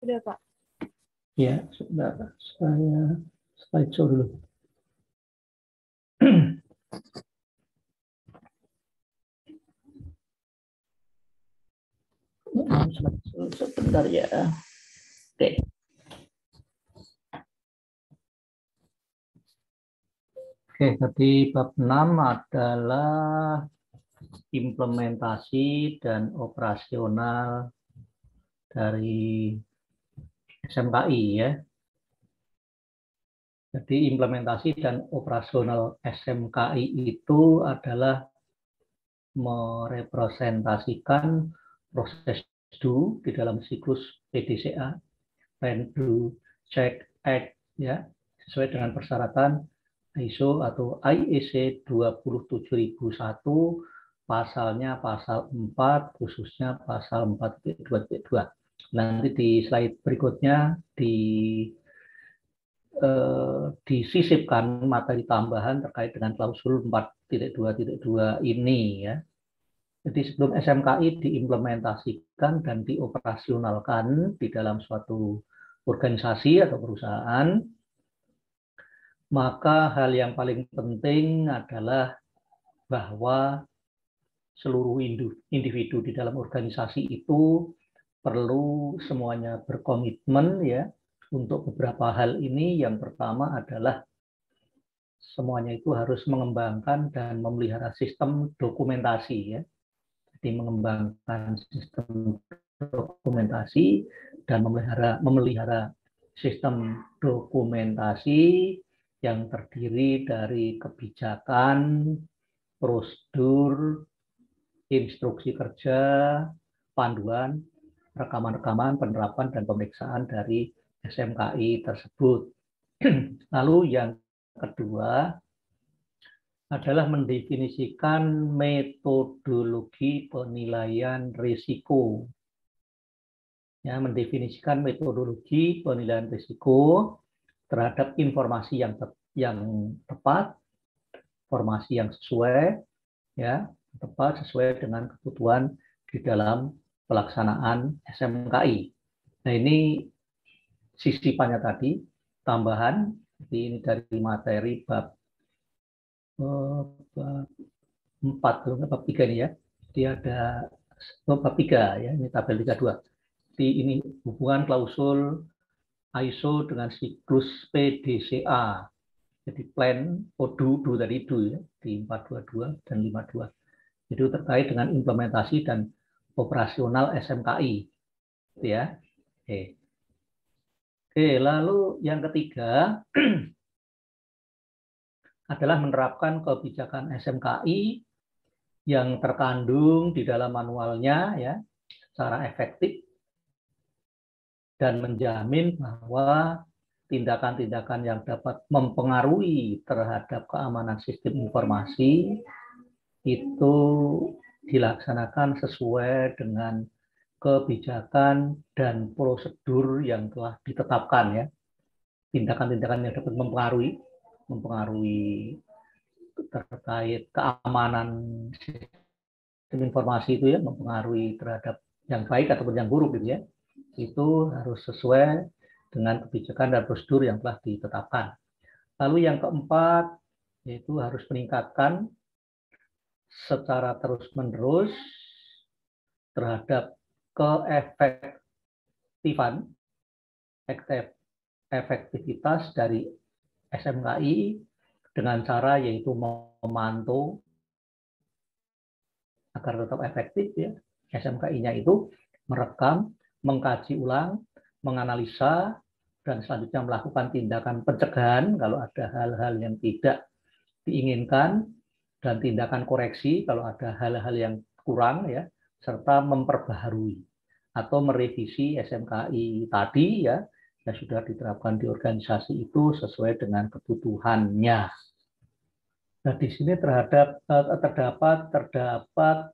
Sudah, Pak. Ya, sudah. Saya slideshow dulu. Sebentar ya. Oke. Oke, tadi bab 6 adalah implementasi dan operasional dari SMKI ya. Jadi implementasi dan operasional SMKI itu adalah merepresentasikan proses do di dalam siklus PDCA, plan, do, check, act ya, sesuai dengan persyaratan ISO atau IEC 27001, pasalnya pasal 4, khususnya pasal 4.2.2. Nanti di slide berikutnya disisipkan materi tambahan terkait dengan klausul 4.2.2 ini ya. Jadi sebelum SMKI diimplementasikan dan dioperasionalkan di dalam suatu organisasi atau perusahaan, maka hal yang paling penting adalah bahwa seluruh individu di dalam organisasi itu perlu semuanya berkomitmen ya untuk beberapa hal ini. Yang pertama adalah semuanya itu harus mengembangkan dan memelihara sistem dokumentasi ya. Jadi mengembangkan sistem dokumentasi dan memelihara sistem dokumentasi yang terdiri dari kebijakan, prosedur, instruksi kerja, panduan, rekaman-rekaman, penerapan, dan pemeriksaan dari SMKI tersebut. Lalu yang kedua adalah mendefinisikan metodologi penilaian risiko. Ya, mendefinisikan metodologi penilaian risiko terhadap informasi yang tepat, informasi yang sesuai, ya, tepat sesuai dengan kebutuhan di dalam pelaksanaan SMKI. Nah, ini sisipannya tadi, tambahan, jadi ini dari materi bab 4, bab 3 ini ya. Jadi ada bab 3 ya, ini tabel 32. Jadi ini hubungan klausul ISO dengan siklus PDCA. Jadi plan, do tadi do ya, di 422 dan 52. Itu terkait dengan implementasi dan operasional SMKI. Gitu ya. Oke. Oke, lalu yang ketiga adalah menerapkan kebijakan SMKI yang terkandung di dalam manualnya ya secara efektif dan menjamin bahwa tindakan-tindakan yang dapat mempengaruhi terhadap keamanan sistem informasi itu dilaksanakan sesuai dengan kebijakan dan prosedur yang telah ditetapkan ya. Tindakan-tindakan yang dapat mempengaruhi terkait keamanan sistem informasi itu ya, mempengaruhi terhadap yang baik ataupun yang buruk gitu ya. Itu harus sesuai dengan kebijakan dan prosedur yang telah ditetapkan. Lalu yang keempat yaitu harus meningkatkan secara terus-menerus terhadap efektivitas dari SMKI dengan cara yaitu memantau agar tetap efektif ya. SMKI-nya itu merekam, mengkaji ulang, menganalisa, dan selanjutnya melakukan tindakan pencegahan kalau ada hal-hal yang tidak diinginkan, dan tindakan koreksi kalau ada hal-hal yang kurang ya, serta memperbaharui atau merevisi SMKI tadi ya yang sudah diterapkan di organisasi itu sesuai dengan kebutuhannya. Nah, di sini terdapat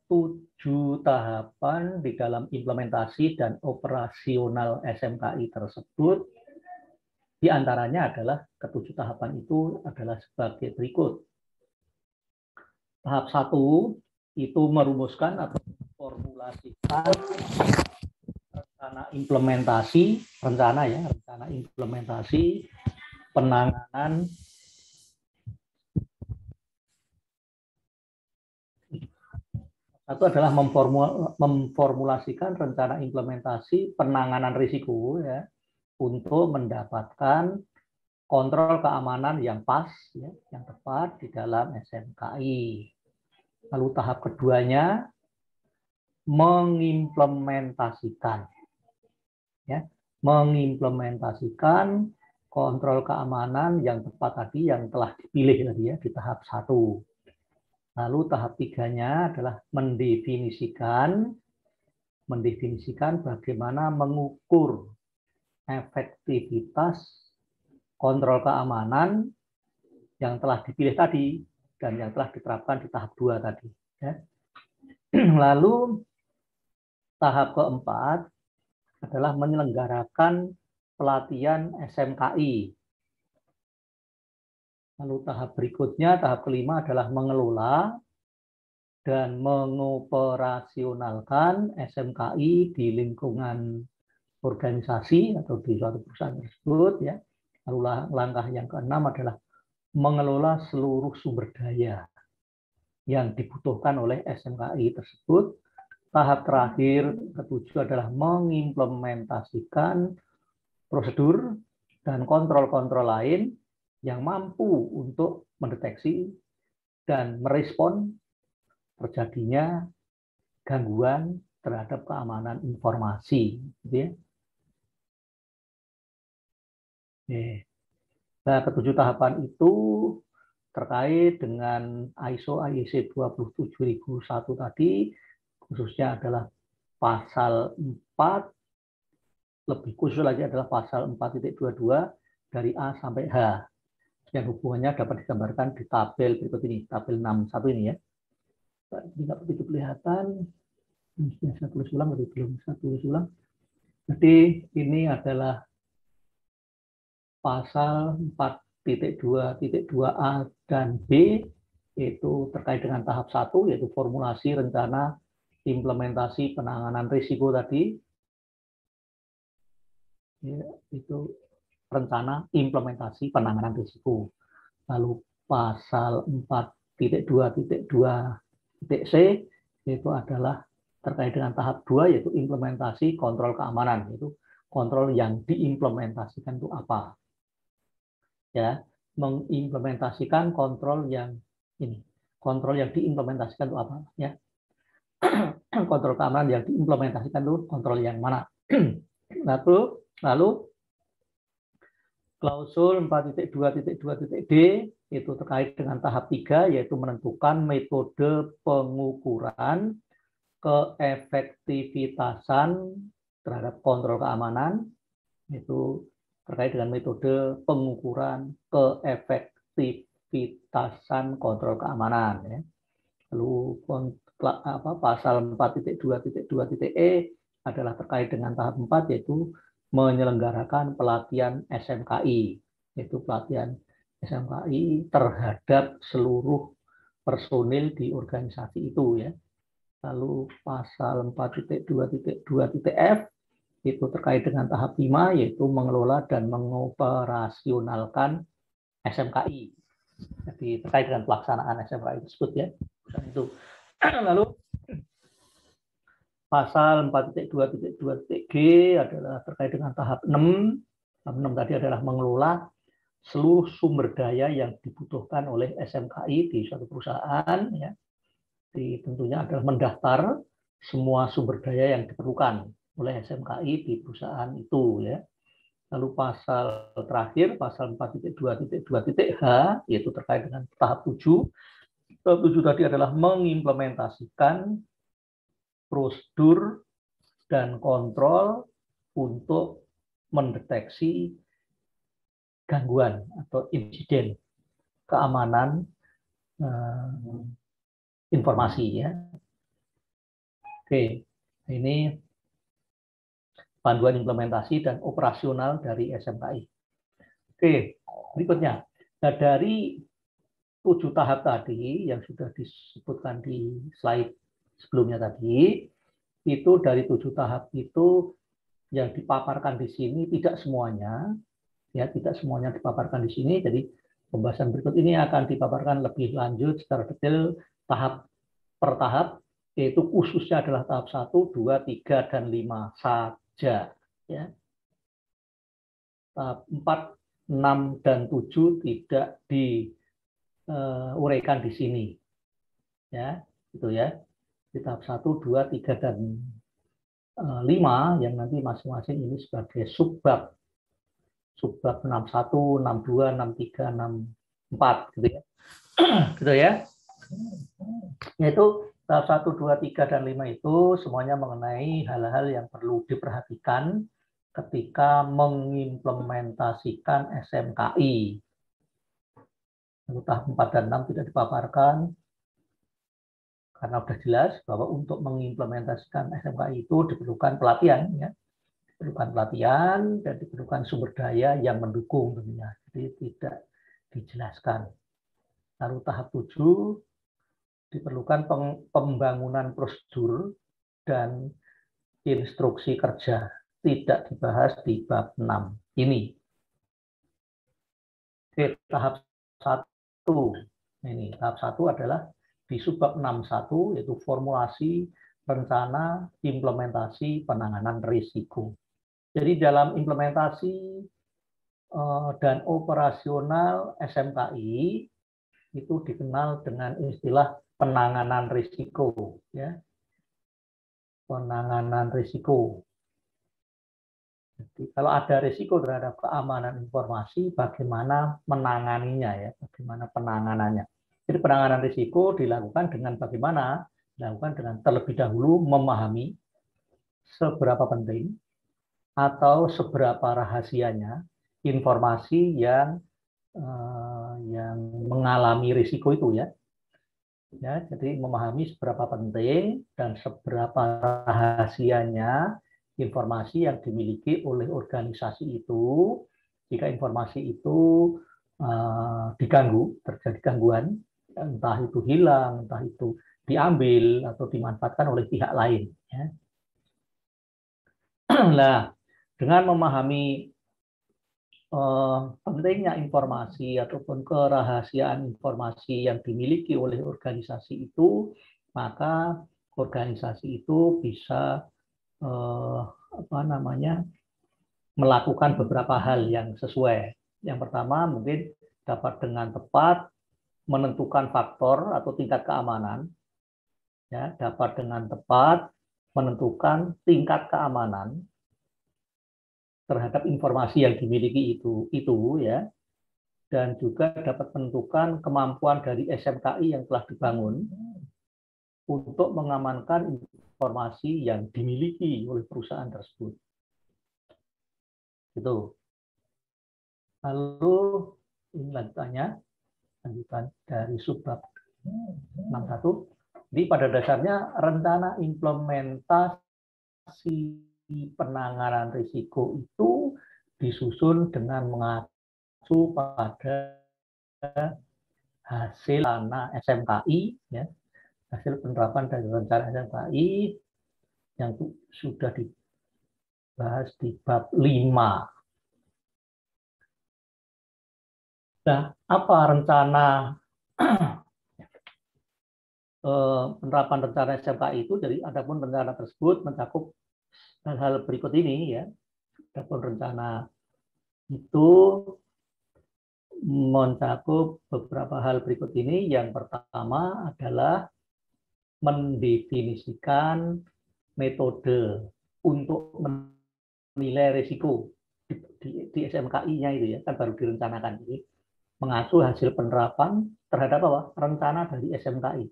7 tahapan di dalam implementasi dan operasional SMKI tersebut. Di antaranya adalah ke-7 tahapan itu adalah sebagai berikut. Tahap 1 itu merumuskan atau formulasikan rencana rencana implementasi penanganan satu adalah memformulasikan rencana implementasi penanganan risiko ya untuk mendapatkan kontrol keamanan yang pas ya, yang tepat di dalam SMKI. Lalu tahap keduanya mengimplementasikan kontrol keamanan yang tepat tadi yang telah dipilih tadi ya di tahap 1. Lalu tahap 3-nya adalah mendefinisikan bagaimana mengukur efektivitas kontrol keamanan yang telah dipilih tadi dan yang telah diterapkan di tahap 2 tadi. Ya. Lalu tahap keempat adalah menyelenggarakan pelatihan SMKI. Lalu tahap berikutnya, tahap kelima adalah mengelola dan mengoperasionalkan SMKI di lingkungan organisasi atau di suatu perusahaan tersebut. Ya. Lalu langkah yang keenam adalah mengelola seluruh sumber daya yang dibutuhkan oleh SMKI tersebut. Tahap terakhir, ketujuh adalah mengimplementasikan prosedur dan kontrol-kontrol lain yang mampu untuk mendeteksi dan merespon terjadinya gangguan terhadap keamanan informasi. Gitu ya. Nah, ketujuh tahapan itu terkait dengan ISO IEC 27001 tadi, khususnya adalah pasal 4, lebih khusus lagi adalah pasal 4.22 dari A sampai H, yang hubungannya dapat digambarkan di tabel berikut ini, tabel 61 ini ya. Tidak begitu kelihatan, ini saya tulis ulang, tapi belum saya tulis ulang. Jadi ini adalah pasal 4.2.2a dan B, itu terkait dengan tahap 1, yaitu formulasi rencana implementasi penanganan risiko tadi. Ya, itu rencana implementasi penanganan risiko. Lalu pasal 4.2.2c itu adalah terkait dengan tahap 2, yaitu implementasi kontrol keamanan. Itu kontrol yang diimplementasikan itu apa? Ya, mengimplementasikan kontrol yang ini. Kontrol yang diimplementasikan itu apa? Ya. Kontrol keamanan yang diimplementasikan itu kontrol yang mana? Lalu klausul 4.2.2.d itu terkait dengan tahap 3, yaitu menentukan metode pengukuran keefektivitasan terhadap kontrol keamanan, itu terkait dengan metode pengukuran keefektivitasan kontrol keamanan. Ya. Lalu pasal 4.2.2.e adalah terkait dengan tahap 4, yaitu menyelenggarakan pelatihan SMKI, yaitu pelatihan SMKI terhadap seluruh personil di organisasi itu ya. Lalu pasal 4.2.2.f itu terkait dengan tahap 5, yaitu mengelola dan mengoperasionalkan SMKI. Jadi terkait dengan pelaksanaan SMKI tersebut ya. Itu. Lalu pasal 4.2.2.g adalah terkait dengan tahap 6. Tahap 6 tadi adalah mengelola seluruh sumber daya yang dibutuhkan oleh SMKI di suatu perusahaan. Ya. Tentunya adalah mendaftar semua sumber daya yang diperlukan oleh SMKI di perusahaan itu. Ya. Lalu pasal terakhir, pasal 4.2.2.h, yaitu terkait dengan tahap 7. Tahap 7 tadi adalah mengimplementasikan prosedur dan kontrol untuk mendeteksi gangguan atau insiden keamanan informasi ya. Oke, ini panduan implementasi dan operasional dari SMKI. Oke, berikutnya. Nah, dari 7 tahap tadi yang sudah disebutkan di slide sebelumnya tadi, itu dari 7 tahap itu yang dipaparkan di sini tidak semuanya, ya tidak semuanya dipaparkan di sini. Jadi pembahasan berikut ini akan dipaparkan lebih lanjut secara detail tahap per tahap, yaitu khususnya adalah tahap 1, 2, 3, dan 5 saja. Ya. Tahap 4, 6, dan 7 tidak diuraikan di sini. Ya, itu ya. Di tahap 1, 2, 3, dan 5 yang nanti masing-masing ini sebagai subbab 61, 62, 63, 64 gitu ya. Gitu ya. Yaitu tahap 1, 2, 3, dan 5 itu semuanya mengenai hal-hal yang perlu diperhatikan ketika mengimplementasikan SMKI. Tahap 4 dan 6 tidak dipaparkan karena sudah jelas bahwa untuk mengimplementasikan SMKI itu diperlukan pelatihan, ya. Diperlukan pelatihan dan diperlukan sumber daya yang mendukung tentunya. Jadi tidak dijelaskan. Lalu tahap 7 diperlukan pembangunan prosedur dan instruksi kerja. Tidak dibahas di bab 6 ini. Oke, tahap 1. Ini tahap 1 adalah di subbab 61, yaitu formulasi, rencana, implementasi, penanganan risiko. Jadi dalam implementasi dan operasional SMKI itu dikenal dengan istilah penanganan risiko. Ya. Penanganan risiko. Jadi, kalau ada risiko terhadap keamanan informasi, bagaimana menanganinya, ya, bagaimana penanganannya. Jadi penanganan risiko dilakukan dengan bagaimana? Dilakukan dengan terlebih dahulu memahami seberapa penting atau seberapa rahasianya informasi yang mengalami risiko itu, ya. Ya, jadi memahami seberapa penting dan seberapa rahasianya informasi yang dimiliki oleh organisasi itu. Jika informasi itu diganggu, terjadi gangguan, entah itu hilang, entah itu diambil atau dimanfaatkan oleh pihak lain. Ya. Nah, dengan memahami pentingnya informasi ataupun kerahasiaan informasi yang dimiliki oleh organisasi itu, maka organisasi itu bisa melakukan beberapa hal yang sesuai. Yang pertama, mungkin dapat dengan tepat menentukan faktor atau tingkat keamanan, ya, dapat dengan tepat menentukan tingkat keamanan terhadap informasi yang dimiliki itu ya, dan juga dapat menentukan kemampuan dari SMKI yang telah dibangun untuk mengamankan informasi yang dimiliki oleh perusahaan tersebut. Gitu. Lalu ini lanjutan dari subbab 61. Jadi pada dasarnya rencana implementasi penanganan risiko itu disusun dengan mengacu pada hasil rencana SMKI, ya, hasil penerapan dari rencana SMKI yang sudah dibahas di bab 5. Nah, apa rencana penerapan rencana SMKI itu? Jadi adapun rencana tersebut mencakup hal-hal berikut ini, ya. Adapun rencana itu mencakup beberapa hal berikut ini. Yang pertama adalah mendefinisikan metode untuk menilai risiko di SMKI-nya itu, ya, kan baru direncanakan. Jadi mengacu hasil penerapan terhadap apa? Rencana dari SMKI.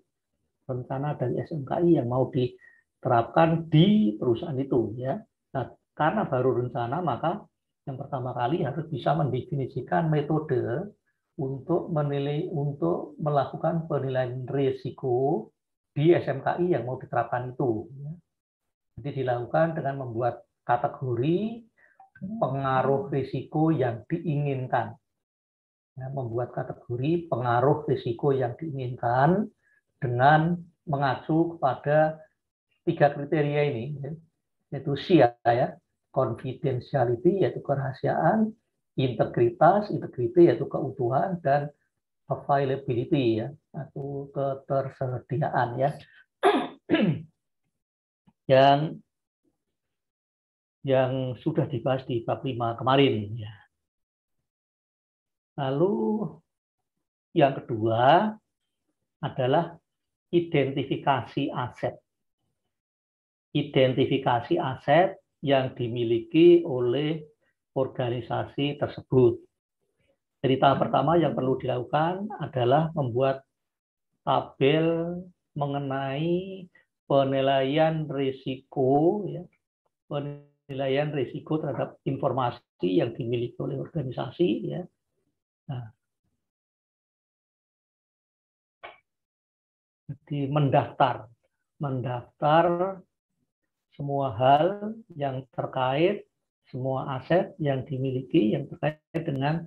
Rencana dari SMKI yang mau diterapkan di perusahaan itu, ya. Nah, karena baru rencana, maka yang pertama kali harus bisa mendefinisikan metode untuk melakukan penilaian risiko di SMKI yang mau diterapkan itu. Jadi dilakukan dengan membuat kategori pengaruh risiko yang diinginkan. Membuat kategori pengaruh risiko yang diinginkan dengan mengacu kepada 3 kriteria ini, yaitu SIA, ya, confidentiality yaitu kerahasiaan, integritas, integrity yaitu keutuhan, dan availability ya atau ketersediaan ya. yang sudah dibahas di bab 5 kemarin ya. Lalu yang kedua adalah identifikasi aset. Identifikasi aset yang dimiliki oleh organisasi tersebut. Jadi tahap pertama yang perlu dilakukan adalah membuat tabel mengenai penilaian risiko, ya, penilaian risiko terhadap informasi yang dimiliki oleh organisasi. Ya. Nah, jadi mendaftar semua hal yang terkait, semua aset yang dimiliki yang terkait dengan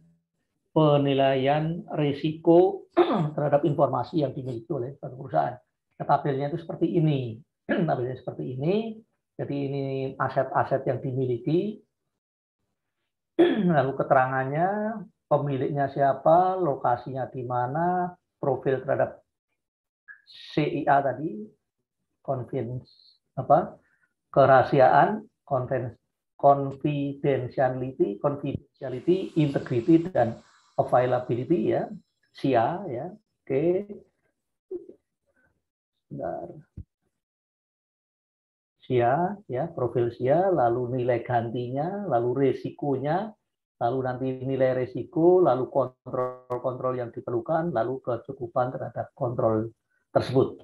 penilaian risiko terhadap informasi yang dimiliki oleh perusahaan. Tabelnya itu seperti ini. Tabelnya seperti ini. Jadi ini aset-aset yang dimiliki. Lalu keterangannya, pemiliknya siapa, lokasinya di mana, profil terhadap CIA tadi, kerahasiaan, confidentiality, integrity, dan availability ya, SIA ya. Oke. Bentar. SIA ya, profil SIA, lalu nilai gantinya, lalu resikonya, lalu nanti nilai resiko, lalu kontrol-kontrol yang diperlukan, lalu kecukupan terhadap kontrol tersebut.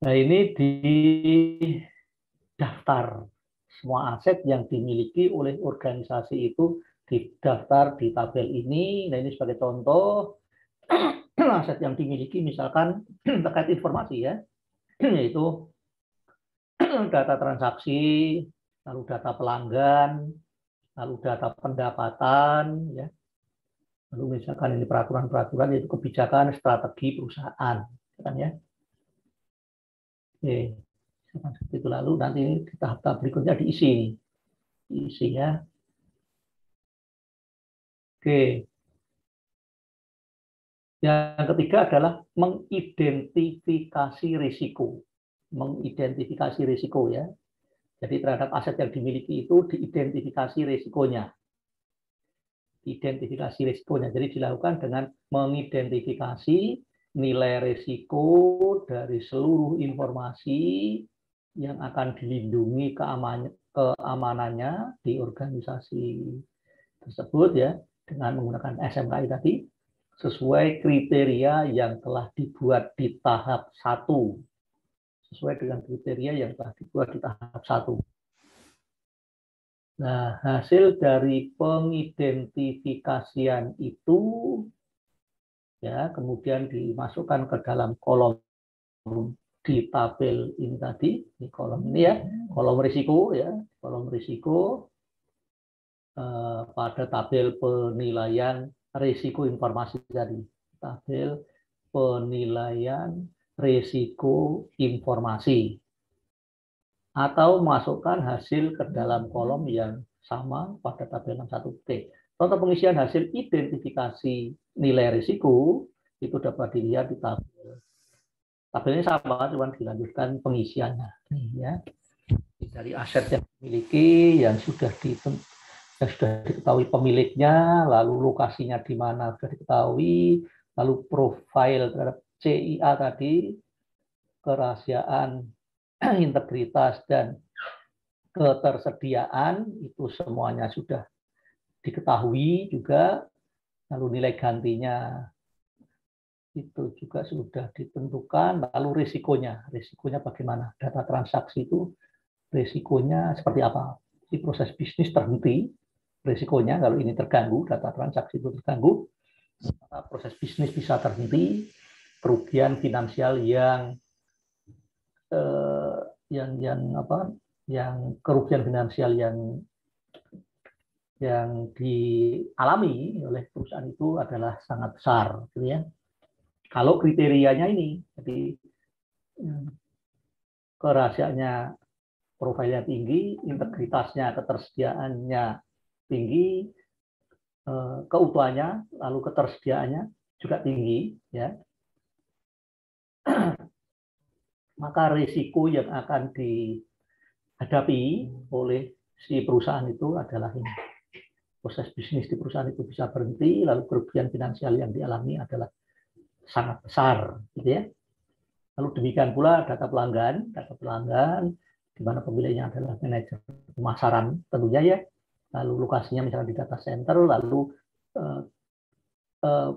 Nah, ini di daftar semua aset yang dimiliki oleh organisasi itu didaftar di tabel ini. Nah, ini sebagai contoh aset yang dimiliki misalkan terkait informasi ya, yaitu data transaksi, lalu data pelanggan, lalu data pendapatan ya. Lalu misalkan ini peraturan-peraturan yaitu kebijakan strategi perusahaan kan ya. Oke. Seperti itu, lalu nanti di tahap berikutnya diisi ini. Diisi ya. Oke. Yang ketiga adalah mengidentifikasi risiko. Mengidentifikasi risiko ya. Jadi terhadap aset yang dimiliki itu diidentifikasi risikonya. Identifikasi risikonya. Jadi dilakukan dengan mengidentifikasi nilai risiko dari seluruh informasi yang akan dilindungi keamanannya di organisasi tersebut ya, dengan menggunakan SMKI tadi sesuai kriteria yang telah dibuat di tahap 1. Sesuai dengan kriteria yang telah dibuat di tahap 1. Nah, hasil dari pengidentifikasian itu ya kemudian dimasukkan ke dalam kolom di tabel ini tadi, di kolom ini ya, kolom risiko ya, kolom risiko pada tabel penilaian risiko informasi tadi, tabel penilaian risiko informasi, atau masukkan hasil ke dalam kolom yang sama pada tabel 61T. Contoh pengisian hasil identifikasi nilai risiko itu dapat dilihat di tabel. Tabelnya sama, cuma dilanjutkan pengisiannya. Ya. Dari aset yang dimiliki, yang sudah diketahui pemiliknya, lalu lokasinya di mana sudah diketahui, lalu profil terhadap CIA tadi, kerahasiaan, integritas, dan ketersediaan, itu semuanya sudah diketahui juga, lalu nilai gantinya itu juga sudah ditentukan, lalu risikonya bagaimana, data transaksi itu risikonya seperti apa, di proses bisnis terhenti, risikonya kalau ini terganggu, data transaksi itu terganggu, proses bisnis bisa terhenti, kerugian finansial yang kerugian finansial yang dialami oleh perusahaan itu adalah sangat besar, gitu ya. Kalau kriterianya ini, jadi kerahasiaannya profilnya tinggi, integritasnya, ketersediaannya tinggi, keutuhannya, lalu ketersediaannya juga tinggi, ya. Maka risiko yang akan dihadapi oleh si perusahaan itu adalah ini. Proses bisnis di perusahaan itu bisa berhenti, lalu kerugian finansial yang dialami adalah sangat besar, gitu ya. Lalu demikian pula data pelanggan, di mana pemiliknya adalah manajer pemasaran tentunya ya. Lalu lokasinya misalnya di data center, lalu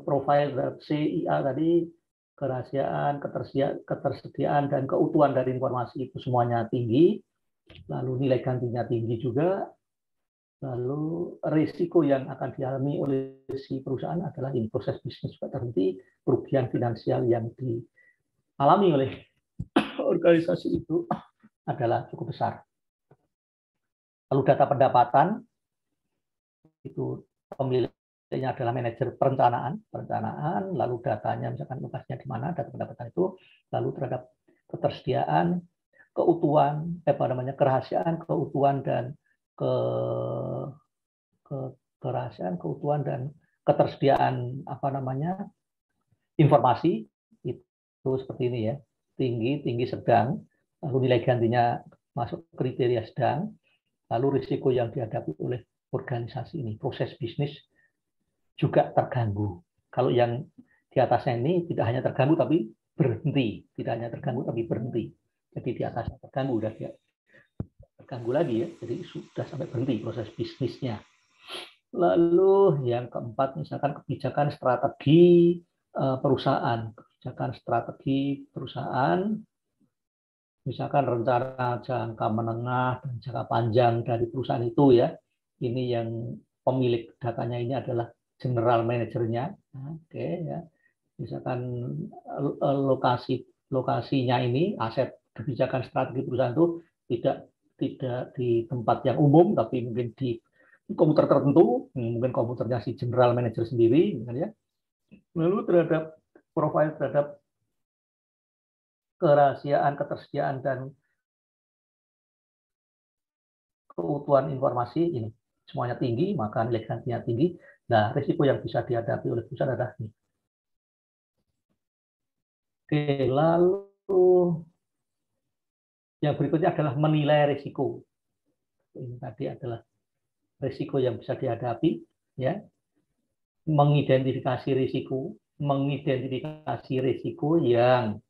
profil CIA tadi, kerahasiaan, ketersediaan, dan keutuhan dari informasi itu semuanya tinggi, lalu nilai gantinya tinggi juga, lalu risiko yang akan dialami oleh si perusahaan adalah ini, proses bisnis juga terhenti, kerugian finansial yang dialami oleh organisasi itu adalah cukup besar. Lalu data pendapatan, itu pemiliknya adalah manajer perencanaan, lalu datanya misalkan lokasinya di mana, data pendapatan itu, lalu terhadap ketersediaan, keutuhan, kerahasiaan, keutuhan dan kerahasiaan, keutuhan dan ketersediaan informasi itu seperti ini ya, tinggi, sedang, lalu nilai gantinya masuk kriteria sedang, lalu risiko yang dihadapi oleh organisasi ini, proses bisnis juga terganggu. Kalau yang di atasnya ini tidak hanya terganggu tapi berhenti, Jadi di atasnya terganggu, udah tidak terganggu lagi ya, jadi sudah sampai berhenti proses bisnisnya. Lalu yang keempat, misalkan kebijakan strategi perusahaan, misalkan rencana jangka menengah dan jangka panjang dari perusahaan itu ya. Ini yang pemilik datanya ini adalah general manajernya. Oke ya. Misalkan lokasinya ini, aset kebijakan strategi perusahaan itu tidak di tempat yang umum, tapi mungkin di komputer tertentu, mungkin komputernya si general manager sendiri, ya. Lalu terhadap profil terhadap kerahasiaan, ketersediaan, dan keutuhan informasi ini semuanya tinggi, maka nilai gantinya tinggi. Nah, risiko yang bisa dihadapi oleh perusahaan adalah ini. Oke, lalu yang berikutnya adalah menilai risiko. Ini tadi adalah risiko yang bisa dihadapi, ya. Mengidentifikasi risiko yang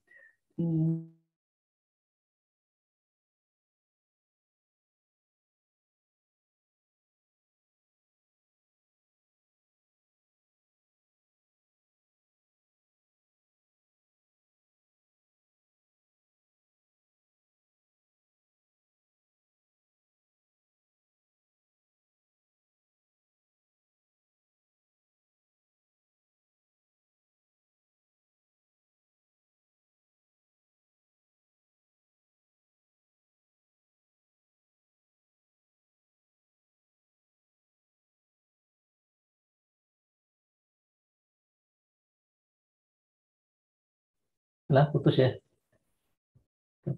lah putus ya.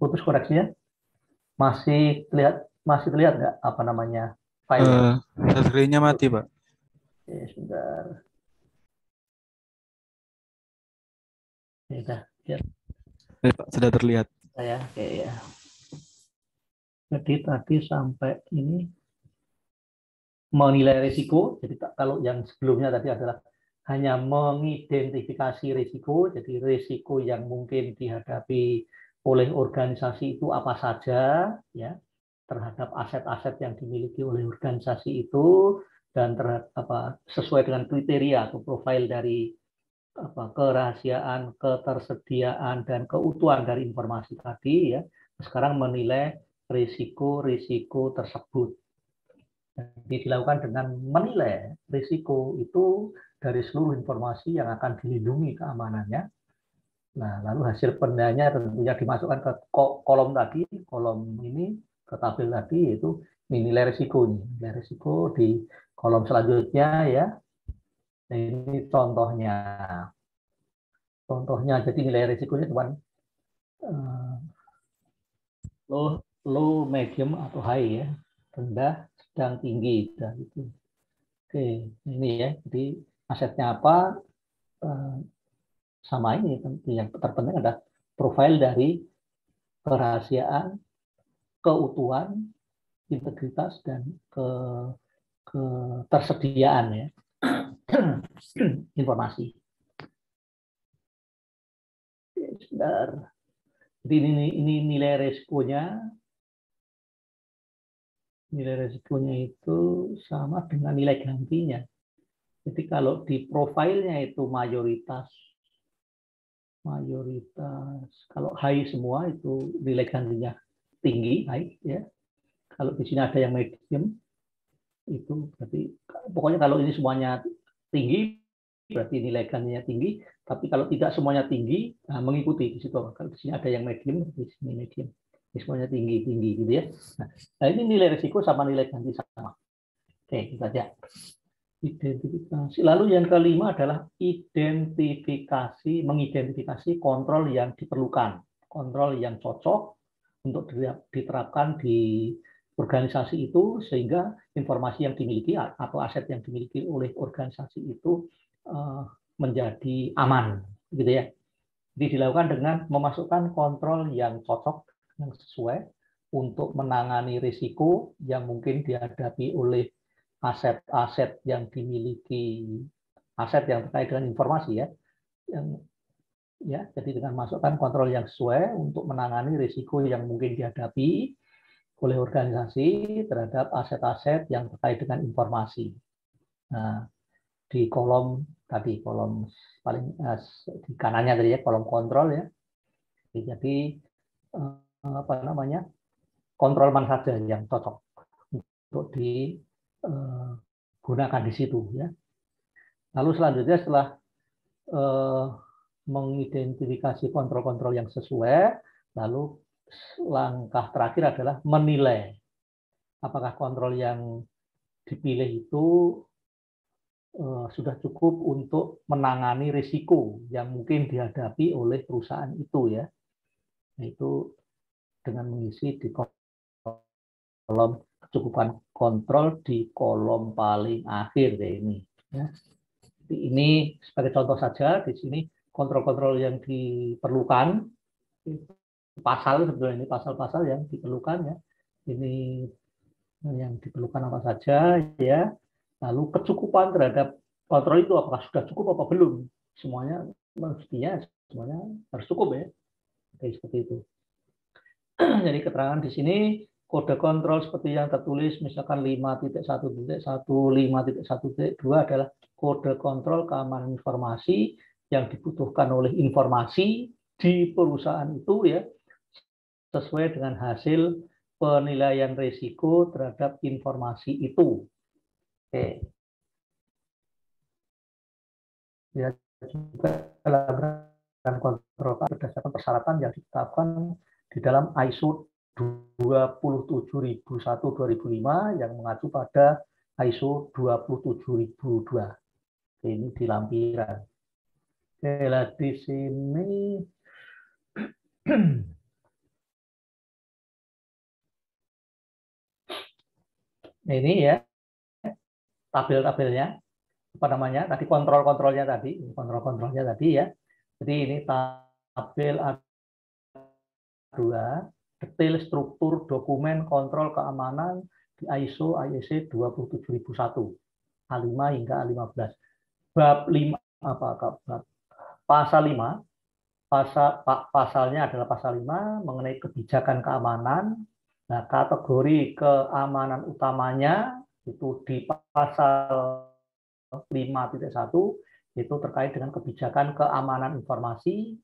Putus koreksinya. Masih terlihat nggak file? Screen-nya mati, Pak. Oke, sebentar. Ya, Pak, sudah terlihat. saya oke ya. Jadi tadi sampai ini menilai risiko. Jadi kalau yang sebelumnya tadi adalah hanya mengidentifikasi risiko. Jadi risiko yang mungkin dihadapi oleh organisasi itu apa saja, ya, terhadap aset-aset yang dimiliki oleh organisasi itu, dan terhadap sesuai dengan kriteria atau profil dari kerahasiaan, ketersediaan, dan keutuhan dari informasi tadi, ya. Sekarang menilai risiko-risiko tersebut. Jadi dilakukan dengan menilai risiko itu dari seluruh informasi yang akan dilindungi keamanannya. Nah, lalu hasil penilaiannya tentunya dimasukkan ke kolom tadi, kolom ini, ke tabel tadi, yaitu nilai risiko. Nilai risiko di kolom selanjutnya ya. Nah, ini contohnya. Jadi nilai risikonya cuma low, medium atau high ya, rendah, sedang, tinggi, dan itu. Oke, ini ya. Jadi asetnya apa? Sama ini yang terpenting adalah profil dari kerahasiaan, keutuhan, integritas dan ketersediaan ya informasi. Sebentar. Jadi ini nilai resikonya. Nilai resikonya itu sama dengan nilai gantinya. Jadi kalau di profilnya itu mayoritas kalau high semua itu nilai gantinya tinggi, high ya. Kalau di sini ada yang medium itu berarti pokoknya kalau ini semuanya tinggi berarti nilai gantinya tinggi, tapi kalau tidak semuanya tinggi mengikuti di situ. Kalau di sini ada yang medium, di sini medium. Ini semuanya tinggi gitu ya. Nah, ini nilai risiko sama nilai ganti sama. Oke, itu saja. Identifikasi. Lalu yang kelima adalah mengidentifikasi kontrol yang diperlukan, kontrol yang cocok untuk diterapkan di organisasi itu sehingga informasi yang dimiliki atau aset yang dimiliki oleh organisasi itu menjadi aman, gitu ya. Jadi dilakukan dengan memasukkan kontrol yang cocok, yang sesuai untuk menangani risiko yang mungkin dihadapi oleh aset-aset yang dimiliki, aset yang terkait dengan informasi ya, jadi dengan masukkan kontrol yang sesuai untuk menangani risiko yang mungkin dihadapi oleh organisasi terhadap aset-aset yang terkait dengan informasi. Nah, di kolom paling di kanannya tadi ya, kolom kontrol ya. Jadi kontrol mana saja yang cocok untuk digunakan di situ ya. Lalu selanjutnya setelah mengidentifikasi kontrol-kontrol yang sesuai, lalu langkah terakhir adalah menilai apakah kontrol yang dipilih itu sudah cukup untuk menangani risiko yang mungkin dihadapi oleh perusahaan itu ya. Yaitu dengan mengisi di kolom kecukupan kontrol di kolom paling akhir ya ini. Ya. Ini sebagai contoh saja di sini kontrol-kontrol yang diperlukan, pasal sebetulnya ini pasal-pasal yang diperlukan ya. Ini yang diperlukan apa saja ya. Lalu kecukupan terhadap kontrol itu apakah sudah cukup apa belum? Semuanya mestinya semuanya harus cukup ya. Oke, seperti itu. Jadi keterangan di sini kode kontrol seperti yang tertulis misalkan 5.1.1, 5.1.2 adalah kode kontrol keamanan informasi yang dibutuhkan oleh informasi di perusahaan itu ya, sesuai dengan hasil penilaian risiko terhadap informasi itu. Oke. Ya, juga melakukan kontrol berdasarkan persyaratan yang ditetapkan di dalam ISO 27001/2005 yang mengacu pada ISO 27002. Ini di lampiran. Oke, di sini ini ya tabel-tabelnya, apa namanya tadi kontrol-kontrolnya tadi ya. Jadi ini tabel A2 detail struktur dokumen kontrol keamanan di ISO IEC 27001 A5 hingga A15. Bab 5 pasal 5 pasalnya adalah pasal 5 mengenai kebijakan keamanan. Nah, kategori keamanan utamanya itu di pasal 5.1 itu terkait dengan kebijakan keamanan informasi.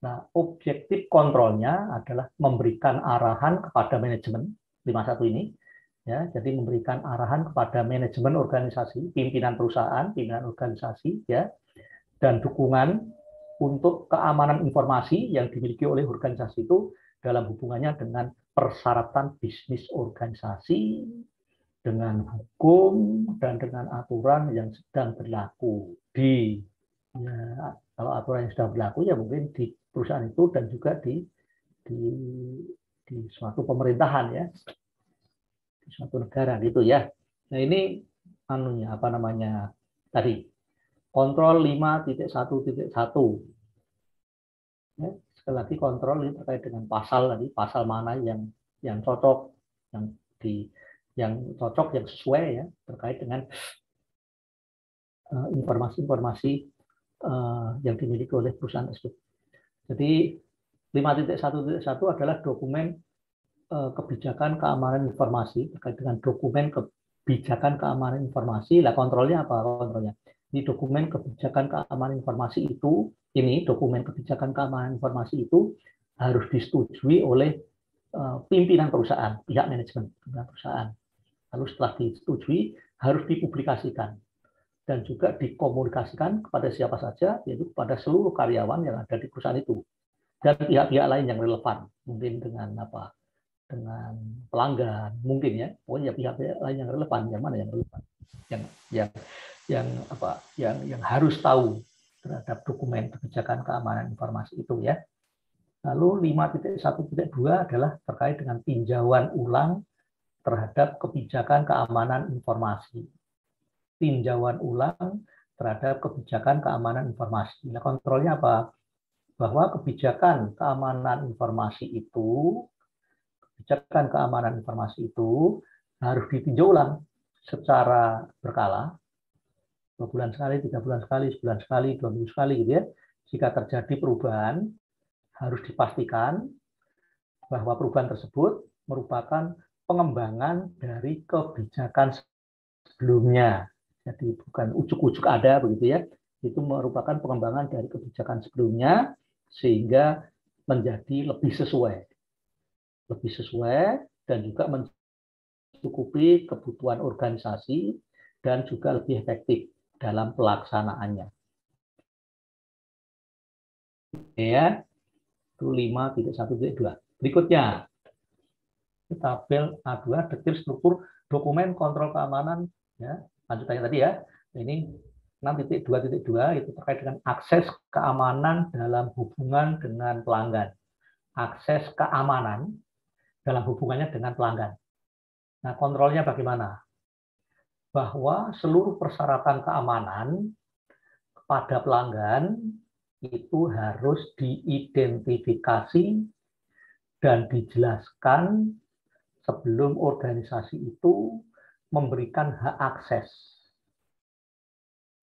Nah, objektif kontrolnya adalah memberikan arahan kepada manajemen 51 ini, ya. Jadi memberikan arahan kepada manajemen organisasi, pimpinan perusahaan, pimpinan organisasi, ya, dan dukungan untuk keamanan informasi yang dimiliki oleh organisasi itu dalam hubungannya dengan persyaratan bisnis organisasi, dengan hukum dan dengan aturan yang sedang berlaku ya, kalau aturan yang sedang berlaku ya mungkin di perusahaan itu dan juga di suatu pemerintahan ya, di suatu negara gitu ya. Nah ini anunya apa namanya tadi kontrol 5.1.1 ya, sekali lagi kontrol ini terkait dengan pasal tadi, pasal mana yang cocok, yang cocok, yang sesuai ya terkait dengan informasi-informasi yang dimiliki oleh perusahaan tersebut. Jadi 5.1.1 adalah dokumen kebijakan keamanan informasi terkait dengan dokumen kebijakan keamanan informasi. Lah kontrolnya apa? Kontrolnya di dokumen kebijakan keamanan informasi itu, ini dokumen kebijakan keamanan informasi itu harus disetujui oleh pimpinan perusahaan, pihak manajemen perusahaan. Lalu setelah disetujui harus dipublikasikan dan juga dikomunikasikan kepada siapa saja, yaitu kepada seluruh karyawan yang ada di perusahaan itu dan pihak-pihak lain yang relevan, mungkin dengan apa? Dengan pelanggan, mungkin ya, pokoknya pihak-pihak lain yang relevan, yang mana yang relevan, yang harus tahu terhadap dokumen kebijakan keamanan informasi itu ya. Lalu 5.1.2 adalah terkait dengan tinjauan ulang terhadap kebijakan keamanan informasi. Tinjauan ulang terhadap kebijakan keamanan informasi. Nah, kontrolnya apa? Bahwa kebijakan keamanan informasi itu harus ditinjau ulang secara berkala, 2 bulan sekali, 3 bulan sekali, sebulan sekali, 2 minggu sekali gitu ya. Jika terjadi perubahan, harus dipastikan bahwa perubahan tersebut merupakan pengembangan dari kebijakan sebelumnya. Jadi bukan ujuk-ujuk ada begitu ya. Itu merupakan pengembangan dari kebijakan sebelumnya sehingga menjadi lebih sesuai dan juga mencukupi kebutuhan organisasi dan juga lebih efektif dalam pelaksanaannya. Ya, itu 5.1.2. Berikutnya, tabel A2 detail struktur dokumen kontrol keamanan ya, lanjutannya tadi ya. Ini 6.2.2 itu terkait dengan akses keamanan dalam hubungan dengan pelanggan. Akses keamanan dalam hubungannya dengan pelanggan. Nah, kontrolnya bagaimana? Bahwa seluruh persyaratan keamanan kepada pelanggan itu harus diidentifikasi dan dijelaskan sebelum organisasi itu memberikan hak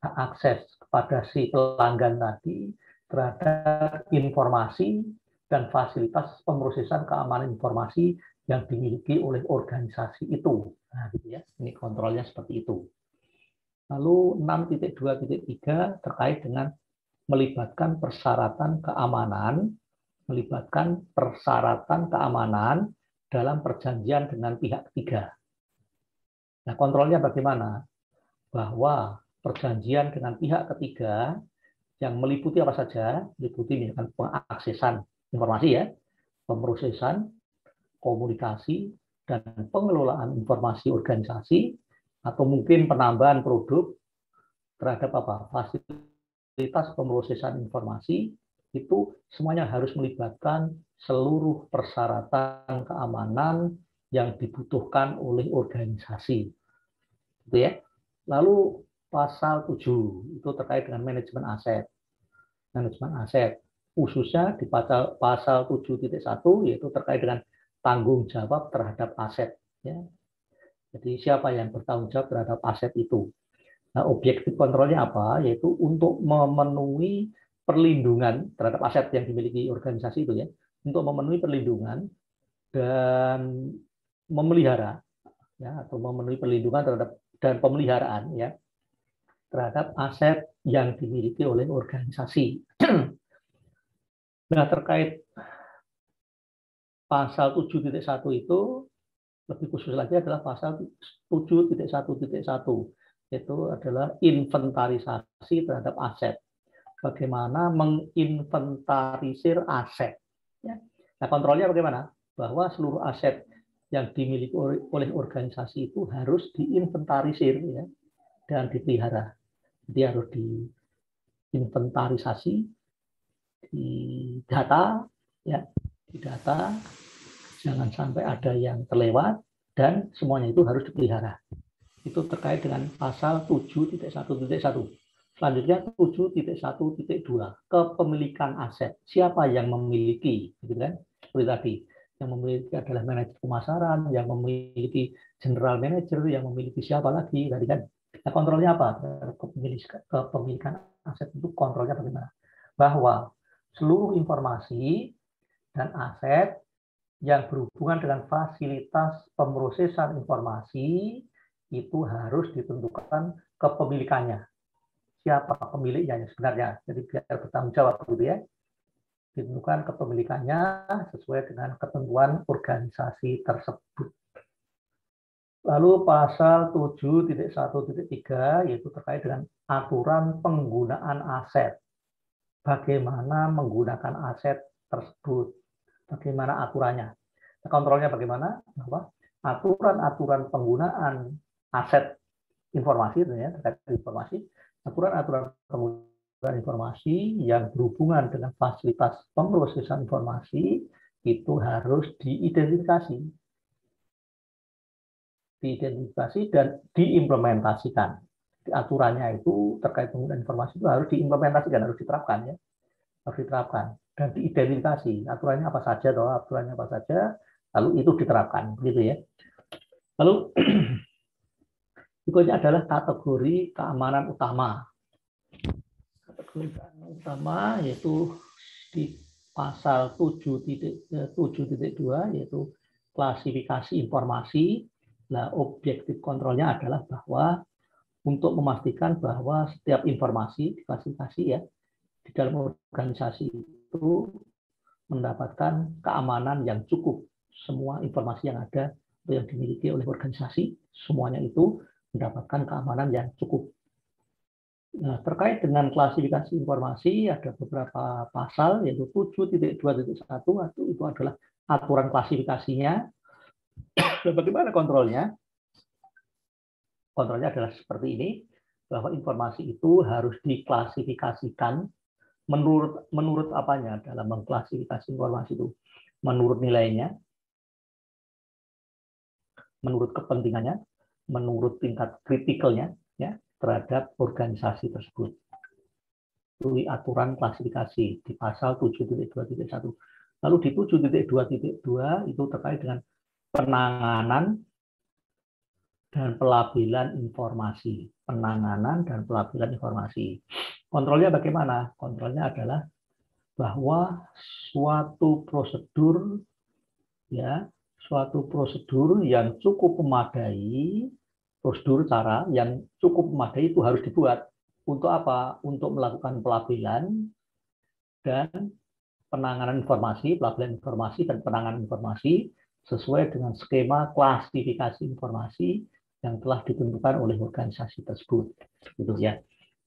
akses kepada si pelanggan tadi terhadap informasi dan fasilitas pemrosesan keamanan informasi yang dimiliki oleh organisasi itu. Nah, gitu ya. Ini kontrolnya seperti itu. Lalu 6.2.3 terkait dengan melibatkan persyaratan keamanan dalam perjanjian dengan pihak ketiga. Nah, kontrolnya bagaimana? Bahwa perjanjian dengan pihak ketiga yang meliputi apa saja, meliputi misalkan pengaksesan informasi ya, pemrosesan, komunikasi, dan pengelolaan informasi organisasi, atau mungkin penambahan produk terhadap apa? Fasilitas pemrosesan informasi, itu semuanya harus melibatkan seluruh persyaratan keamanan yang dibutuhkan oleh organisasi. Gitu ya. Lalu pasal 7 itu terkait dengan manajemen aset. Manajemen aset khususnya di pasal 7.1 yaitu terkait dengan tanggung jawab terhadap aset ya. Jadi siapa yang bertanggung jawab terhadap aset itu? Nah, objektif kontrolnya apa? Yaitu untuk memenuhi perlindungan terhadap aset yang dimiliki organisasi itu ya, untuk memenuhi perlindungan dan memelihara ya, atau memenuhi perlindungan terhadap dan pemeliharaan ya terhadap aset yang dimiliki oleh organisasi. Nah, terkait pasal 7.1 itu lebih khusus lagi adalah pasal 7.1.1 itu adalah inventarisasi terhadap aset. Bagaimana menginventarisir aset. Ya. Nah, kontrolnya bagaimana? Bahwa seluruh aset yang dimiliki oleh organisasi itu harus diinventarisir ya, dan dipelihara. Jadi harus diinventarisasi, di data, ya, di data Jangan sampai ada yang terlewat dan semuanya itu harus dipelihara. Itu terkait dengan pasal 7.1.1. Selanjutnya 7.1.2, kepemilikan aset. Siapa yang memiliki, gitu kan? Seperti tadi, yang memiliki adalah manajer pemasaran, yang memiliki general manager, yang memiliki siapa lagi, tadi kan? Nah, kontrolnya apa? Kepemilikan aset itu kontrolnya bagaimana? Bahwa seluruh informasi dan aset yang berhubungan dengan fasilitas pemrosesan informasi itu harus ditentukan kepemilikannya. Siapa pemiliknya sebenarnya? Jadi biar bertanggung jawab gitu ya. Ditentukan kepemilikannya sesuai dengan ketentuan organisasi tersebut. Lalu pasal 7.1.3 yaitu terkait dengan aturan penggunaan aset. Bagaimana menggunakan aset tersebut? Bagaimana aturannya? Kontrolnya bagaimana? Bahwa aturan-aturan penggunaan aset informasi, ya, terkait informasi, aturan-aturan penggunaan informasi yang berhubungan dengan fasilitas pemrosesan informasi itu harus diidentifikasi dan diimplementasikan. Aturannya itu terkait penggunaan informasi itu harus diimplementasikan, harus diterapkan ya, harus diterapkan dan diidentifikasi. Aturannya apa saja, aturannya apa saja, lalu itu diterapkan, begitu ya. Lalu berikutnya adalah kategori keamanan utama. Kategori keamanan utama yaitu di pasal 7.2 yaitu klasifikasi informasi. Nah, objektif kontrolnya adalah bahwa untuk memastikan bahwa setiap informasi diklasifikasi ya di dalam organisasi itu mendapatkan keamanan yang cukup. Semua informasi yang ada atau yang dimiliki oleh organisasi semuanya itu mendapatkan keamanan yang cukup. Nah, terkait dengan klasifikasi informasi ada beberapa pasal yaitu 7.2.1 itu adalah aturan klasifikasinya. Dan bagaimana kontrolnya? Kontrolnya adalah seperti ini, bahwa informasi itu harus diklasifikasikan menurut apanya dalam mengklasifikasi informasi itu? Menurut nilainya, menurut kepentingannya, menurut tingkat kritikalnya ya terhadap organisasi tersebut. Itu aturan klasifikasi di pasal 7.2.1. Lalu di 7.2.2 itu terkait dengan penanganan dan pelabelan informasi. Penanganan dan pelabelan informasi. Kontrolnya bagaimana? Kontrolnya adalah bahwa suatu prosedur ya, suatu prosedur yang cukup memadai, prosedur cara yang cukup memadai itu harus dibuat. Untuk apa? Untuk melakukan pelabelan dan penanganan informasi, pelabelan informasi dan penanganan informasi sesuai dengan skema klasifikasi informasi yang telah ditentukan oleh organisasi tersebut. Gitu ya.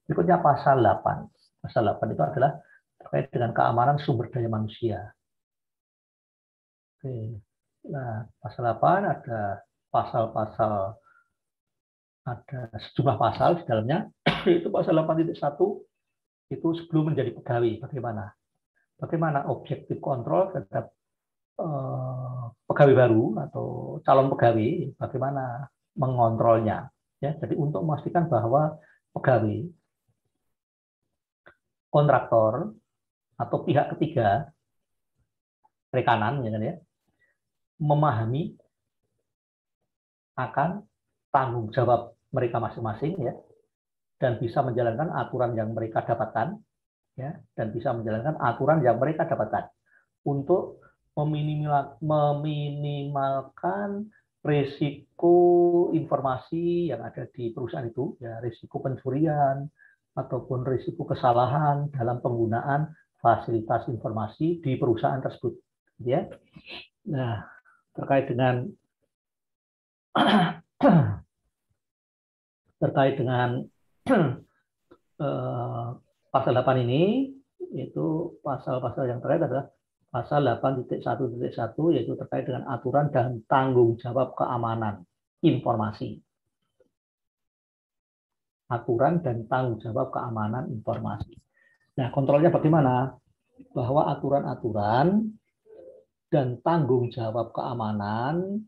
Berikutnya pasal 8. Pasal 8 itu adalah terkait dengan keamanan sumber daya manusia. Oke. Nah, pasal 8 ada pasal-pasal, ada sejumlah pasal di dalamnya. Itu pasal 8.1 itu sebelum menjadi pegawai bagaimana? Bagaimana objektif kontrol terhadap pegawai baru atau calon pegawai, bagaimana mengontrolnya ya. Jadi untuk memastikan bahwa pegawai, kontraktor atau pihak ketiga rekanan ya kan ya memahami akan tanggung jawab mereka masing-masing ya dan bisa menjalankan aturan yang mereka dapatkan ya dan bisa menjalankan aturan yang mereka dapatkan untuk meminimalkan risiko informasi yang ada di perusahaan itu, ya risiko pencurian ataupun risiko kesalahan dalam penggunaan fasilitas informasi di perusahaan tersebut. Ya, nah terkait dengan pasal 8 ini, itu pasal-pasal yang terkait adalah pasal 8.1.1 yaitu terkait dengan aturan dan tanggung jawab keamanan informasi. Aturan dan tanggung jawab keamanan informasi. Nah, kontrolnya bagaimana? Bahwa aturan-aturan dan tanggung jawab keamanan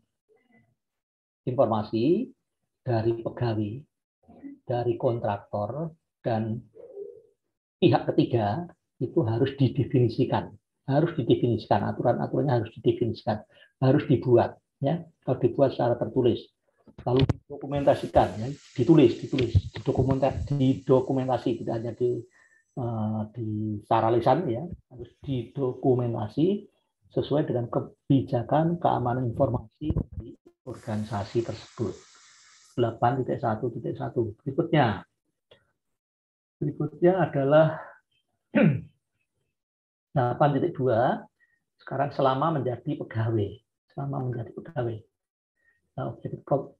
informasi dari pegawai, dari kontraktor, dan pihak ketiga itu harus didefinisikan. Harus didefinisikan, aturan-aturannya harus didefinisikan, harus dibuat. Ya, kalau dibuat secara tertulis. Lalu didokumentasikan, ya, ditulis, didokumentasi, tidak hanya di secara lisan, ya, harus didokumentasi sesuai dengan kebijakan keamanan informasi di organisasi tersebut. 8.1.1. Berikutnya adalah 8.2. Sekarang selama menjadi pegawai. Nah,